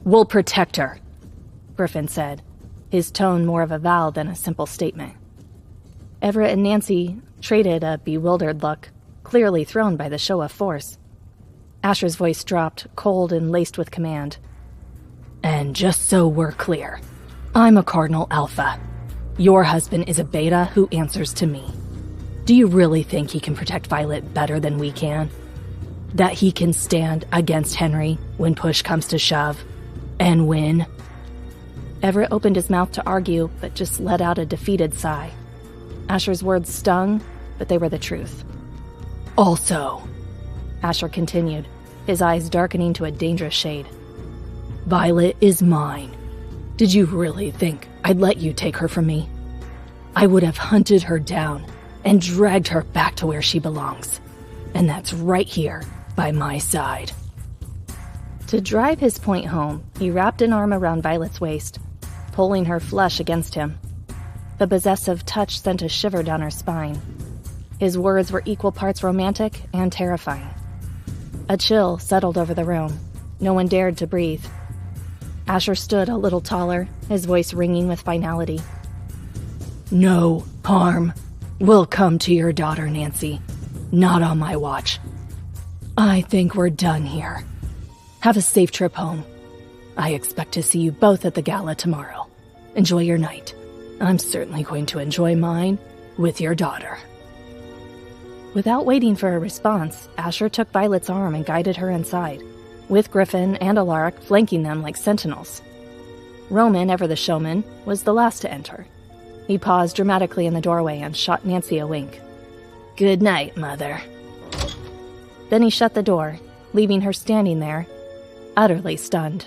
We'll protect her, Griffin said, his tone more of a vow than a simple statement. Everett and Nancy traded a bewildered look, clearly thrown by the show of force. Asher's voice dropped, cold and laced with command. And just so we're clear, I'm a Cardinal Alpha. Your husband is a Beta who answers to me. Do you really think he can protect Violet better than we can? That he can stand against Henry when push comes to shove and win? Everett opened his mouth to argue, but just let out a defeated sigh. Asher's words stung, but they were the truth. Also, Asher continued, his eyes darkening to a dangerous shade. Violet is mine. Did you really think I'd let you take her from me? I would have hunted her down and dragged her back to where she belongs. And that's right here, by my side. To drive his point home, he wrapped an arm around Violet's waist, pulling her flush against him. The possessive touch sent a shiver down her spine. His words were equal parts romantic and terrifying. A chill settled over the room. No one dared to breathe. Asher stood a little taller, his voice ringing with finality. No harm will come to your daughter, Nancy. Not on my watch. I think we're done here. Have a safe trip home. I expect to see you both at the gala tomorrow. Enjoy your night. I'm certainly going to enjoy mine with your daughter. Without waiting for a response, Asher took Violet's arm and guided her inside, with Griffin and Alaric flanking them like sentinels. Roman, ever the showman, was the last to enter. He paused dramatically in the doorway and shot Nancy a wink. "Good night, Mother." Then he shut the door, leaving her standing there, utterly stunned.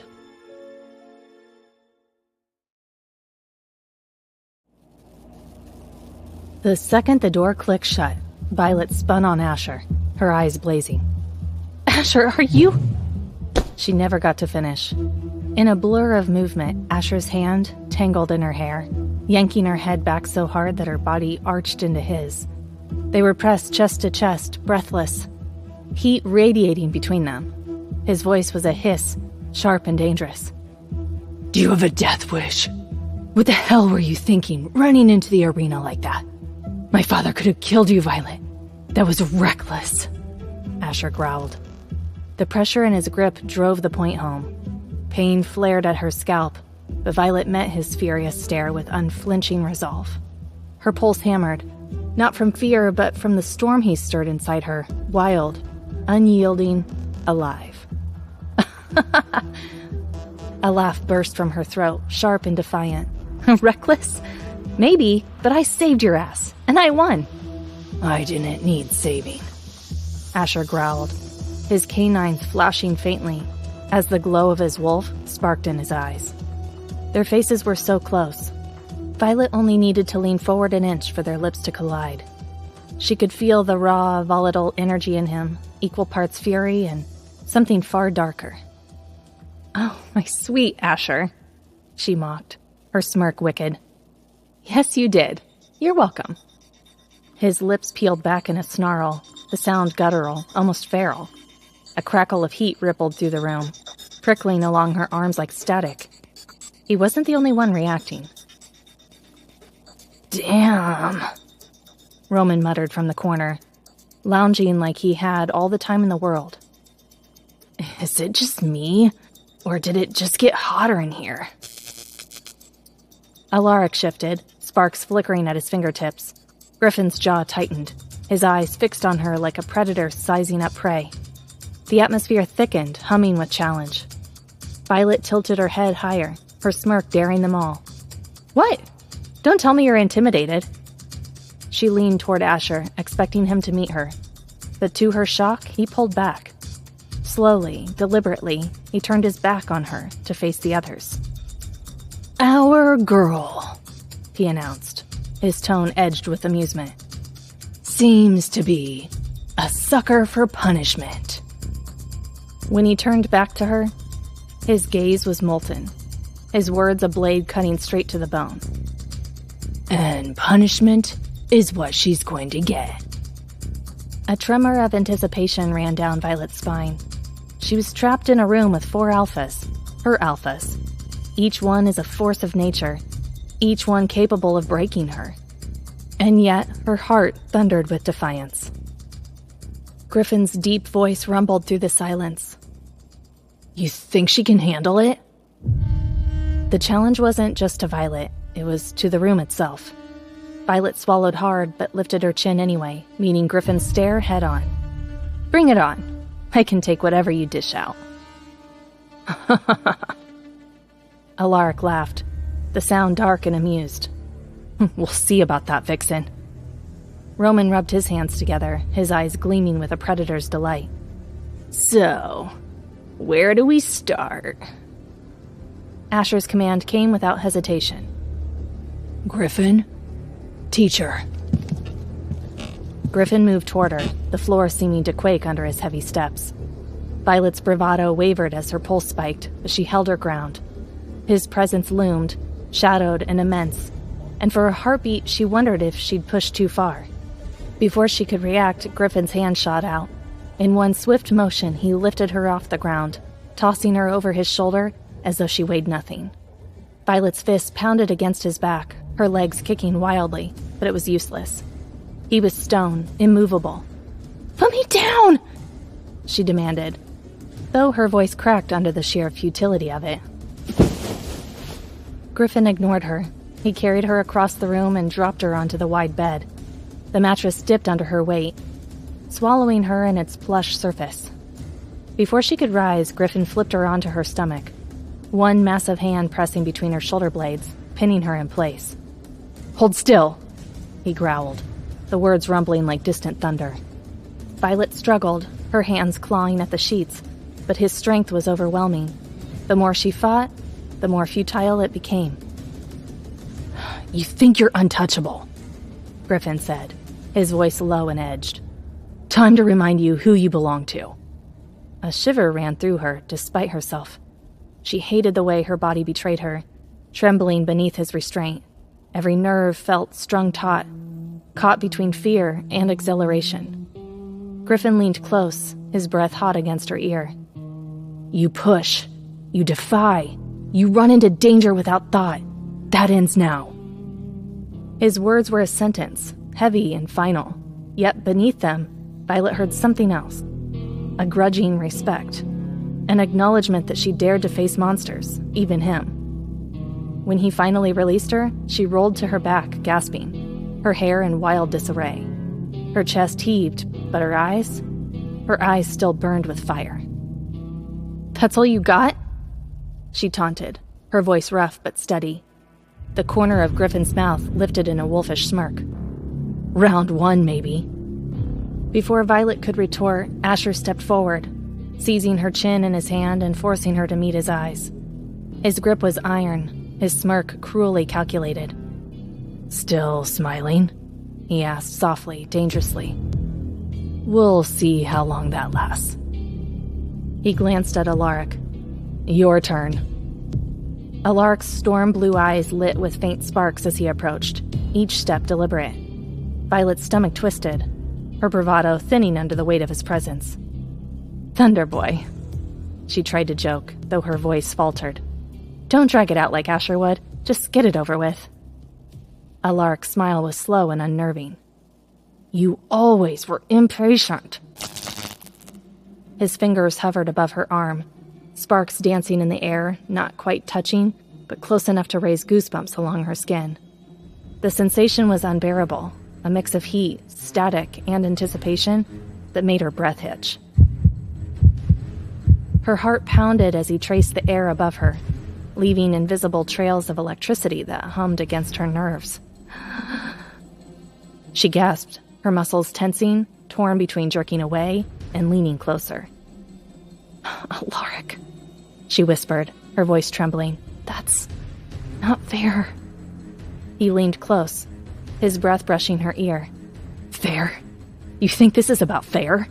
The second the door clicked shut, Violet spun on Asher, her eyes blazing. "Asher, are you—" She never got to finish. In a blur of movement, Asher's hand tangled in her hair, yanking her head back so hard that her body arched into his. They were pressed chest to chest, breathless, heat radiating between them. His voice was a hiss, sharp and dangerous. "Do you have a death wish? What the hell were you thinking, running into the arena like that? My father could have killed you, Violet. That was reckless," Asher growled. The pressure in his grip drove the point home. Pain flared at her scalp, but Violet met his furious stare with unflinching resolve. Her pulse hammered, not from fear, but from the storm he stirred inside her, wild, unyielding, alive. A laugh burst from her throat, sharp and defiant. "Reckless? Maybe, but I saved your ass, and I won." "I didn't need saving," Asher growled, his canines flashing faintly as the glow of his wolf sparked in his eyes. Their faces were so close. Violet only needed to lean forward an inch for their lips to collide. She could feel the raw, volatile energy in him, equal parts fury and something far darker. "Oh, my sweet Asher," she mocked, her smirk wicked. "Yes, you did. You're welcome." His lips peeled back in a snarl, the sound guttural, almost feral. A crackle of heat rippled through the room, prickling along her arms like static. He wasn't the only one reacting. "Damn," Roman muttered from the corner, lounging like he had all the time in the world. "Is it just me, or did it just get hotter in here?" Alaric shifted, sparks flickering at his fingertips. Griffin's jaw tightened, his eyes fixed on her like a predator sizing up prey. The atmosphere thickened, humming with challenge. Violet tilted her head higher, her smirk daring them all. "What? Don't tell me you're intimidated." She leaned toward Asher, expecting him to meet her. But to her shock, he pulled back. Slowly, deliberately, he turned his back on her to face the others. "Our girl," he announced, his tone edged with amusement, "seems to be a sucker for punishment." When he turned back to her, his gaze was molten, his words a blade cutting straight to the bone. "And punishment is what she's going to get." A tremor of anticipation ran down Violet's spine. She was trapped in a room with 4 alphas, her alphas. Each one is a force of nature, each one capable of breaking her. And yet, her heart thundered with defiance. Griffin's deep voice rumbled through the silence. "You think she can handle it?" The challenge wasn't just to Violet, it was to the room itself. Violet swallowed hard, but lifted her chin anyway, meeting Griffin's stare head on. "Bring it on. I can take whatever you dish out." Alaric laughed, the sound dark and amused. "We'll see about that, Vixen." Roman rubbed his hands together, his eyes gleaming with a predator's delight. "So, where do we start?" Asher's command came without hesitation. "Griffin, teach her." Griffin moved toward her, the floor seeming to quake under his heavy steps. Violet's bravado wavered as her pulse spiked, but she held her ground. His presence loomed, shadowed and immense, and for a heartbeat she wondered if she'd pushed too far. Before she could react, Griffin's hand shot out. In one swift motion, he lifted her off the ground, tossing her over his shoulder as though she weighed nothing. Violet's fist pounded against his back, her legs kicking wildly, but it was useless. He was stone, immovable. "Put me down!" she demanded, though her voice cracked under the sheer futility of it. Griffin ignored her. He carried her across the room and dropped her onto the wide bed. The mattress dipped under her weight, swallowing her in its plush surface. Before she could rise, Griffin flipped her onto her stomach, one massive hand pressing between her shoulder blades, pinning her in place. Hold still, he growled, the words rumbling like distant thunder. Violet struggled, her hands clawing at the sheets, but his strength was overwhelming. The more she fought, the more futile it became. You think you're untouchable, Griffin said, his voice low and edged. Time to remind you who you belong to. A shiver ran through her, despite herself. She hated the way her body betrayed her, trembling beneath his restraint. Every nerve felt strung taut, caught between fear and exhilaration. Griffin leaned close, his breath hot against her ear. You push. You defy. You run into danger without thought. That ends now. His words were a sentence, heavy and final. Yet beneath them, Violet heard something else. A grudging respect. An acknowledgement that she dared to face monsters, even him. When he finally released her, she rolled to her back, gasping, her hair in wild disarray. Her chest heaved, but her eyes still burned with fire. That's all you got? She taunted, her voice rough but steady. The corner of Griffin's mouth lifted in a wolfish smirk. Round 1, maybe. Before Violet could retort, Asher stepped forward, seizing her chin in his hand and forcing her to meet his eyes. His grip was iron, his smirk cruelly calculated. Still smiling? He asked softly, dangerously. We'll see how long that lasts. He glanced at Alaric. Your turn. Alaric's storm-blue eyes lit with faint sparks as he approached, each step deliberate. Violet's stomach twisted, her bravado thinning under the weight of his presence. Thunder Boy. She tried to joke, though her voice faltered. Don't drag it out like Asher would. Just get it over with. Alaric's smile was slow and unnerving. You always were impatient. His fingers hovered above her arm, sparks dancing in the air, not quite touching, but close enough to raise goosebumps along her skin. The sensation was unbearable, a mix of heat, static, and anticipation that made her breath hitch. Her heart pounded as he traced the air above her, leaving invisible trails of electricity that hummed against her nerves. She gasped, her muscles tensing, torn between jerking away and leaning closer. Alaric, she whispered, her voice trembling. That's not fair. He leaned close, his breath brushing her ear. Fair? You think this is about fair?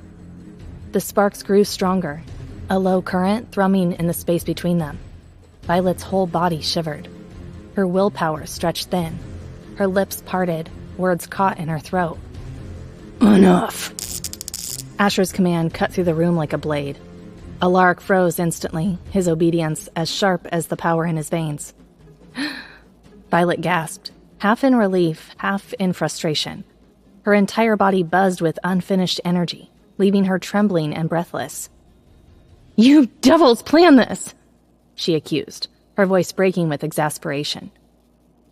The sparks grew stronger, a low current thrumming in the space between them. Violet's whole body shivered. Her willpower stretched thin. Her lips parted, words caught in her throat. Enough! Asher's command cut through the room like a blade. Alaric froze instantly, his obedience as sharp as the power in his veins. Violet gasped, half in relief, half in frustration. Her entire body buzzed with unfinished energy, leaving her trembling and breathless. You devils planned this! She accused, her voice breaking with exasperation.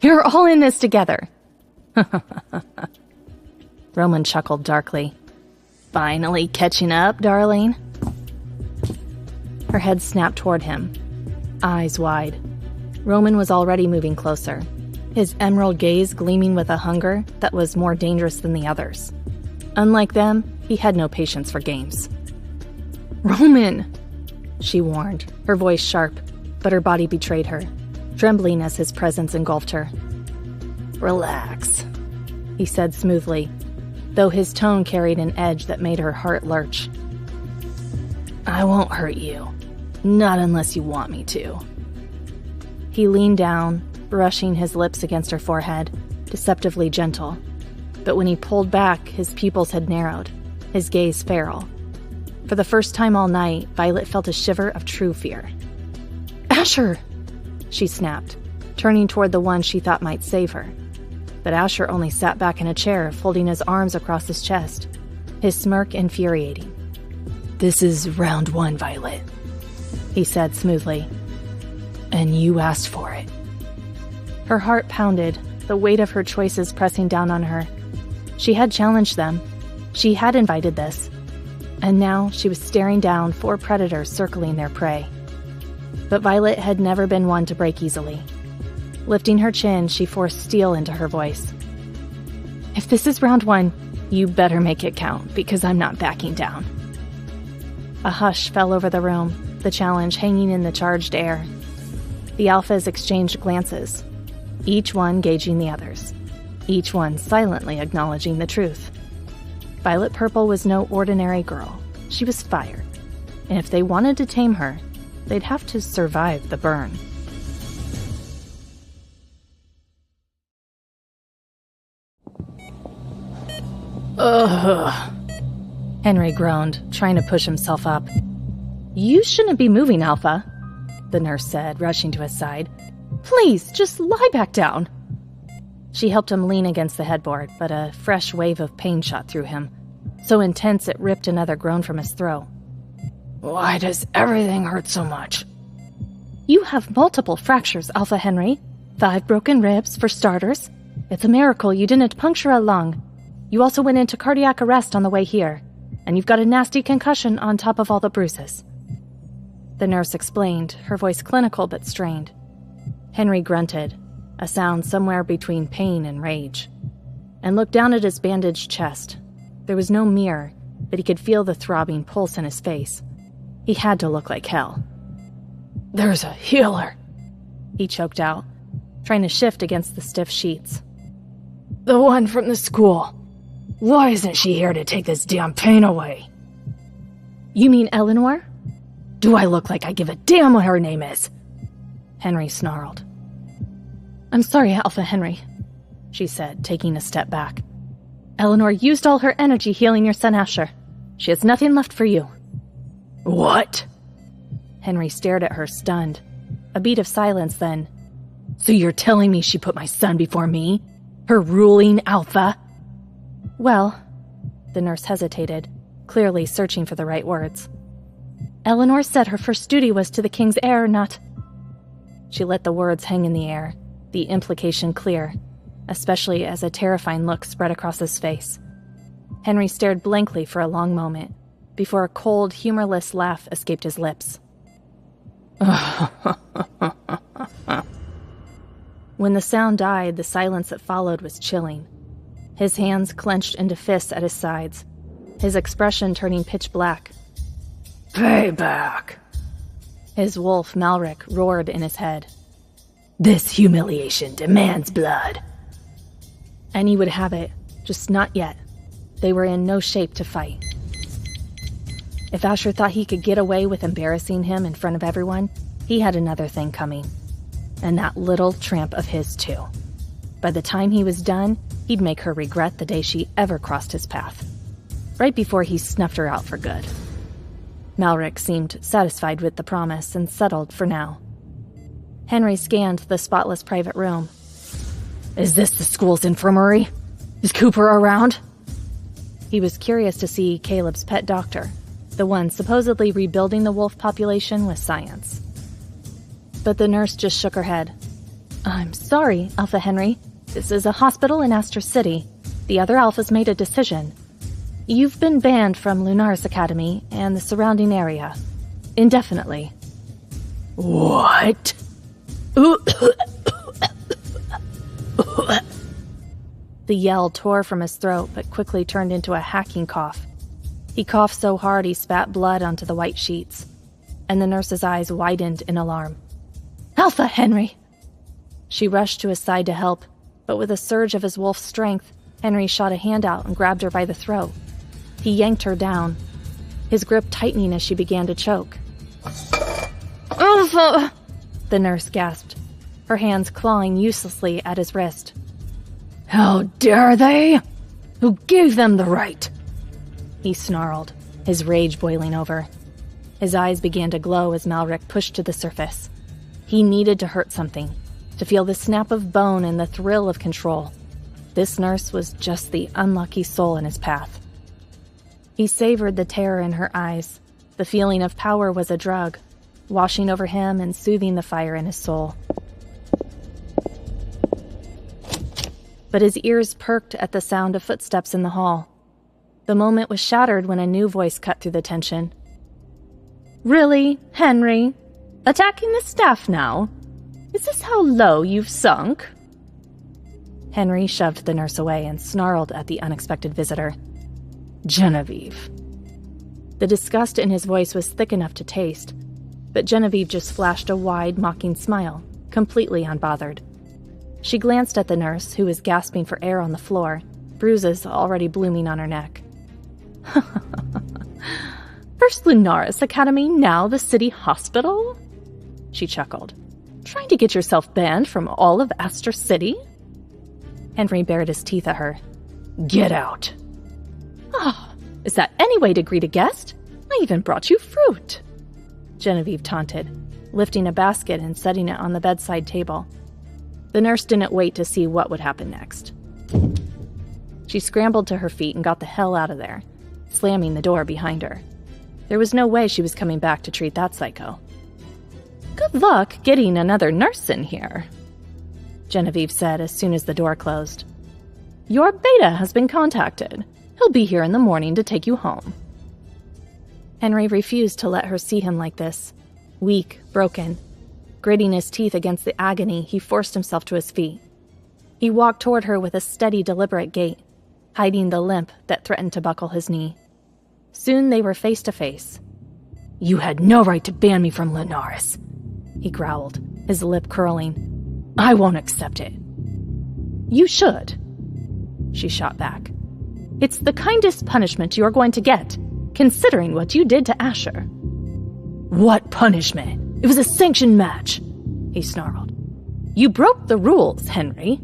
You're all in this together! Roman chuckled darkly. Finally catching up, darling? Her head snapped toward him, eyes wide. Roman was already moving closer, his emerald gaze gleaming with a hunger that was more dangerous than the others. Unlike them, he had no patience for games. Roman! She warned, her voice sharp, but her body betrayed her, trembling as his presence engulfed her. Relax, he said smoothly, though his tone carried an edge that made her heart lurch. I won't hurt you. Not unless you want me to. He leaned down, brushing his lips against her forehead, deceptively gentle. But when he pulled back, his pupils had narrowed, his gaze feral. For the first time all night, Violet felt a shiver of true fear. Asher! She snapped, turning toward the one she thought might save her. But Asher only sat back in a chair, folding his arms across his chest, his smirk infuriating. This is round 1, Violet, he said smoothly. And you asked for it. Her heart pounded, the weight of her choices pressing down on her. She had challenged them. She had invited this. And now she was staring down 4 predators circling their prey. But Violet had never been one to break easily. Lifting her chin, she forced steel into her voice. If this is round 1, you better make it count, because I'm not backing down. A hush fell over the room, the challenge hanging in the charged air. The alphas exchanged glances, each one gauging the others, each one silently acknowledging the truth. Violet Purple was no ordinary girl. She was fire, and if they wanted to tame her, they'd have to survive the burn. Ugh. Henry groaned, trying to push himself up. You shouldn't be moving, Alpha, the nurse said, rushing to his side. Please, just lie back down. She helped him lean against the headboard, but a fresh wave of pain shot through him, so intense it ripped another groan from his throat. Why does everything hurt so much? You have multiple fractures, Alpha Henry. 5 broken ribs, for starters. It's a miracle you didn't puncture a lung. You also went into cardiac arrest on the way here, and you've got a nasty concussion on top of all the bruises. The nurse explained, her voice clinical but strained. Henry grunted, a sound somewhere between pain and rage, and looked down at his bandaged chest. There was no mirror, but he could feel the throbbing pulse in his face. He had to look like hell. There's a healer, he choked out, trying to shift against the stiff sheets. The one from the school. Why isn't she here to take this damn pain away? You mean Eleanor? Do I look like I give a damn what her name is? Henry snarled. I'm sorry, Alpha Henry, she said, taking a step back. Eleanor used all her energy healing your son Asher. She has nothing left for you. What? Henry stared at her, stunned. A beat of silence then. So you're telling me she put my son before me? Her ruling Alpha? Well, the nurse hesitated, clearly searching for the right words. Eleanor said her first duty was to the king's heir, not... She let the words hang in the air, the implication clear, especially as a terrifying look spread across his face. Henry stared blankly for a long moment, before a cold, humorless laugh escaped his lips. When the sound died, the silence that followed was chilling. His hands clenched into fists at his sides, his expression turning pitch black. Payback! His wolf, Malric, roared in his head. This humiliation demands blood. And he would have it, just not yet. They were in no shape to fight. If Asher thought he could get away with embarrassing him in front of everyone, he had another thing coming. And that little tramp of his, too. By the time he was done, he'd make her regret the day she ever crossed his path. Right before he snuffed her out for good. Malric seemed satisfied with the promise and settled for now. Henry scanned the spotless private room. Is this the school's infirmary? Is Cooper around? He was curious to see Caleb's pet doctor, the one supposedly rebuilding the wolf population with science. But the nurse just shook her head. I'm sorry, Alpha Henry. This is a hospital in Aster City. The other Alphas made a decision. You've been banned from Lunaris Academy and the surrounding area. Indefinitely. What? The yell tore from his throat, but quickly turned into a hacking cough. He coughed so hard he spat blood onto the white sheets, and the nurse's eyes widened in alarm. Alpha Henry! She rushed to his side to help, but with a surge of his wolf's strength, Henry shot a hand out and grabbed her by the throat. He yanked her down, his grip tightening as she began to choke. Alpha! The nurse gasped, her hands clawing uselessly at his wrist. How dare they? Who gave them the right? He snarled, his rage boiling over. His eyes began to glow as Malric pushed to the surface. He needed to hurt something, to feel the snap of bone and the thrill of control. This nurse was just the unlucky soul in his path. He savored the terror in her eyes. The feeling of power was a drug, washing over him and soothing the fire in his soul. But his ears perked at the sound of footsteps in the hall. The moment was shattered when a new voice cut through the tension. Really, Henry? Attacking the staff now? Is this how low you've sunk? Henry shoved the nurse away and snarled at the unexpected visitor. Genevieve. The disgust in his voice was thick enough to taste, but Genevieve just flashed a wide, mocking smile, completely unbothered. She glanced at the nurse, who was gasping for air on the floor, bruises already blooming on her neck. First Lunaris Academy, now the city hospital? She chuckled. Trying to get yourself banned from all of Aster City? Henry bared his teeth at her. Get out. Oh, is that any way to greet a guest? I even brought you fruit. Genevieve taunted, lifting a basket and setting it on the bedside table. The nurse didn't wait to see what would happen next. She scrambled to her feet and got the hell out of there, slamming the door behind her. There was no way she was coming back to treat that psycho. Good luck getting another nurse in here, Genevieve said as soon as the door closed. Your beta has been contacted. He'll be here in the morning to take you home. Henry refused to let her see him like this, weak, broken. Gritting his teeth against the agony, he forced himself to his feet. He walked toward her with a steady, deliberate gait, hiding the limp that threatened to buckle his knee. Soon they were face to face. You had no right to ban me from Lunaris, he growled, his lip curling. I won't accept it. You should, she shot back. It's the kindest punishment you're going to get, considering what you did to Asher. What punishment? It was a sanctioned match, he snarled. You broke the rules, Henry.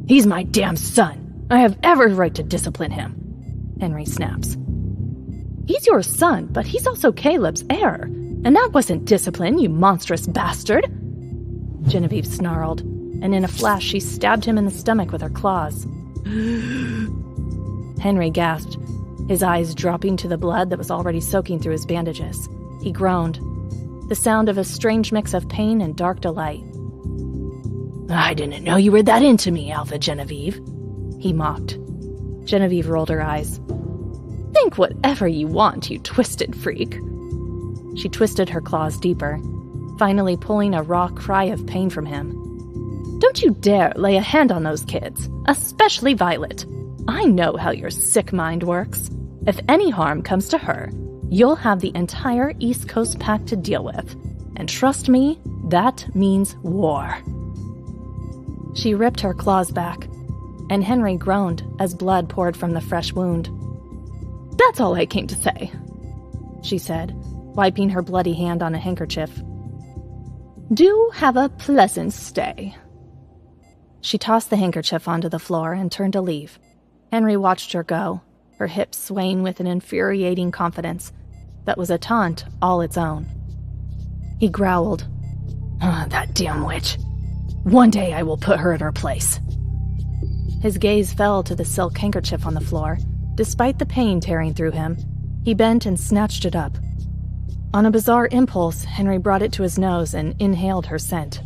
He's my damn son. I have every right to discipline him, Henry snaps. He's your son, but he's also Caleb's heir, and that wasn't discipline, you monstrous bastard. Genevieve snarled, and in a flash she stabbed him in the stomach with her claws. Henry gasped, his eyes dropping to the blood that was already soaking through his bandages. He groaned, the sound of a strange mix of pain and dark delight. I didn't know you were that into me, Alpha Genevieve, he mocked. Genevieve rolled her eyes. Think whatever you want, you twisted freak. She twisted her claws deeper, finally pulling a raw cry of pain from him. Don't you dare lay a hand on those kids, especially Violet. I know how your sick mind works. If any harm comes to her, you'll have the entire East Coast Pack to deal with. And trust me, that means war. She ripped her claws back, and Henry groaned as blood poured from the fresh wound. That's all I came to say, she said, wiping her bloody hand on a handkerchief. Do have a pleasant stay. She tossed the handkerchief onto the floor and turned to leave. Henry watched her go, her hips swaying with an infuriating confidence that was a taunt all its own. He growled, that damn witch. One day I will put her in her place. His gaze fell to the silk handkerchief on the floor. Despite the pain tearing through him, he bent and snatched it up. On a bizarre impulse, Henry brought it to his nose and inhaled her scent.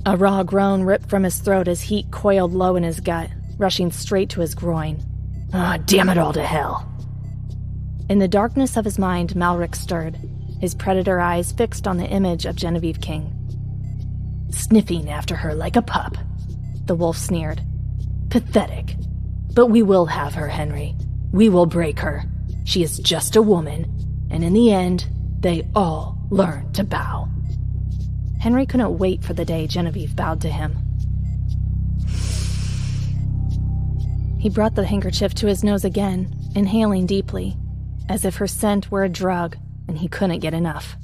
A raw groan ripped from his throat as heat coiled low in his gut, rushing straight to his groin. Damn it all to hell. In the darkness of his mind, Malric stirred, his predator eyes fixed on the image of Genevieve King. Sniffing after her like a pup, the wolf sneered. Pathetic. But we will have her, Henry. We will break her. She is just a woman, and in the end, they all learn to bow. Henry couldn't wait for the day Genevieve bowed to him. He brought the handkerchief to his nose again, inhaling deeply, as if her scent were a drug and he couldn't get enough.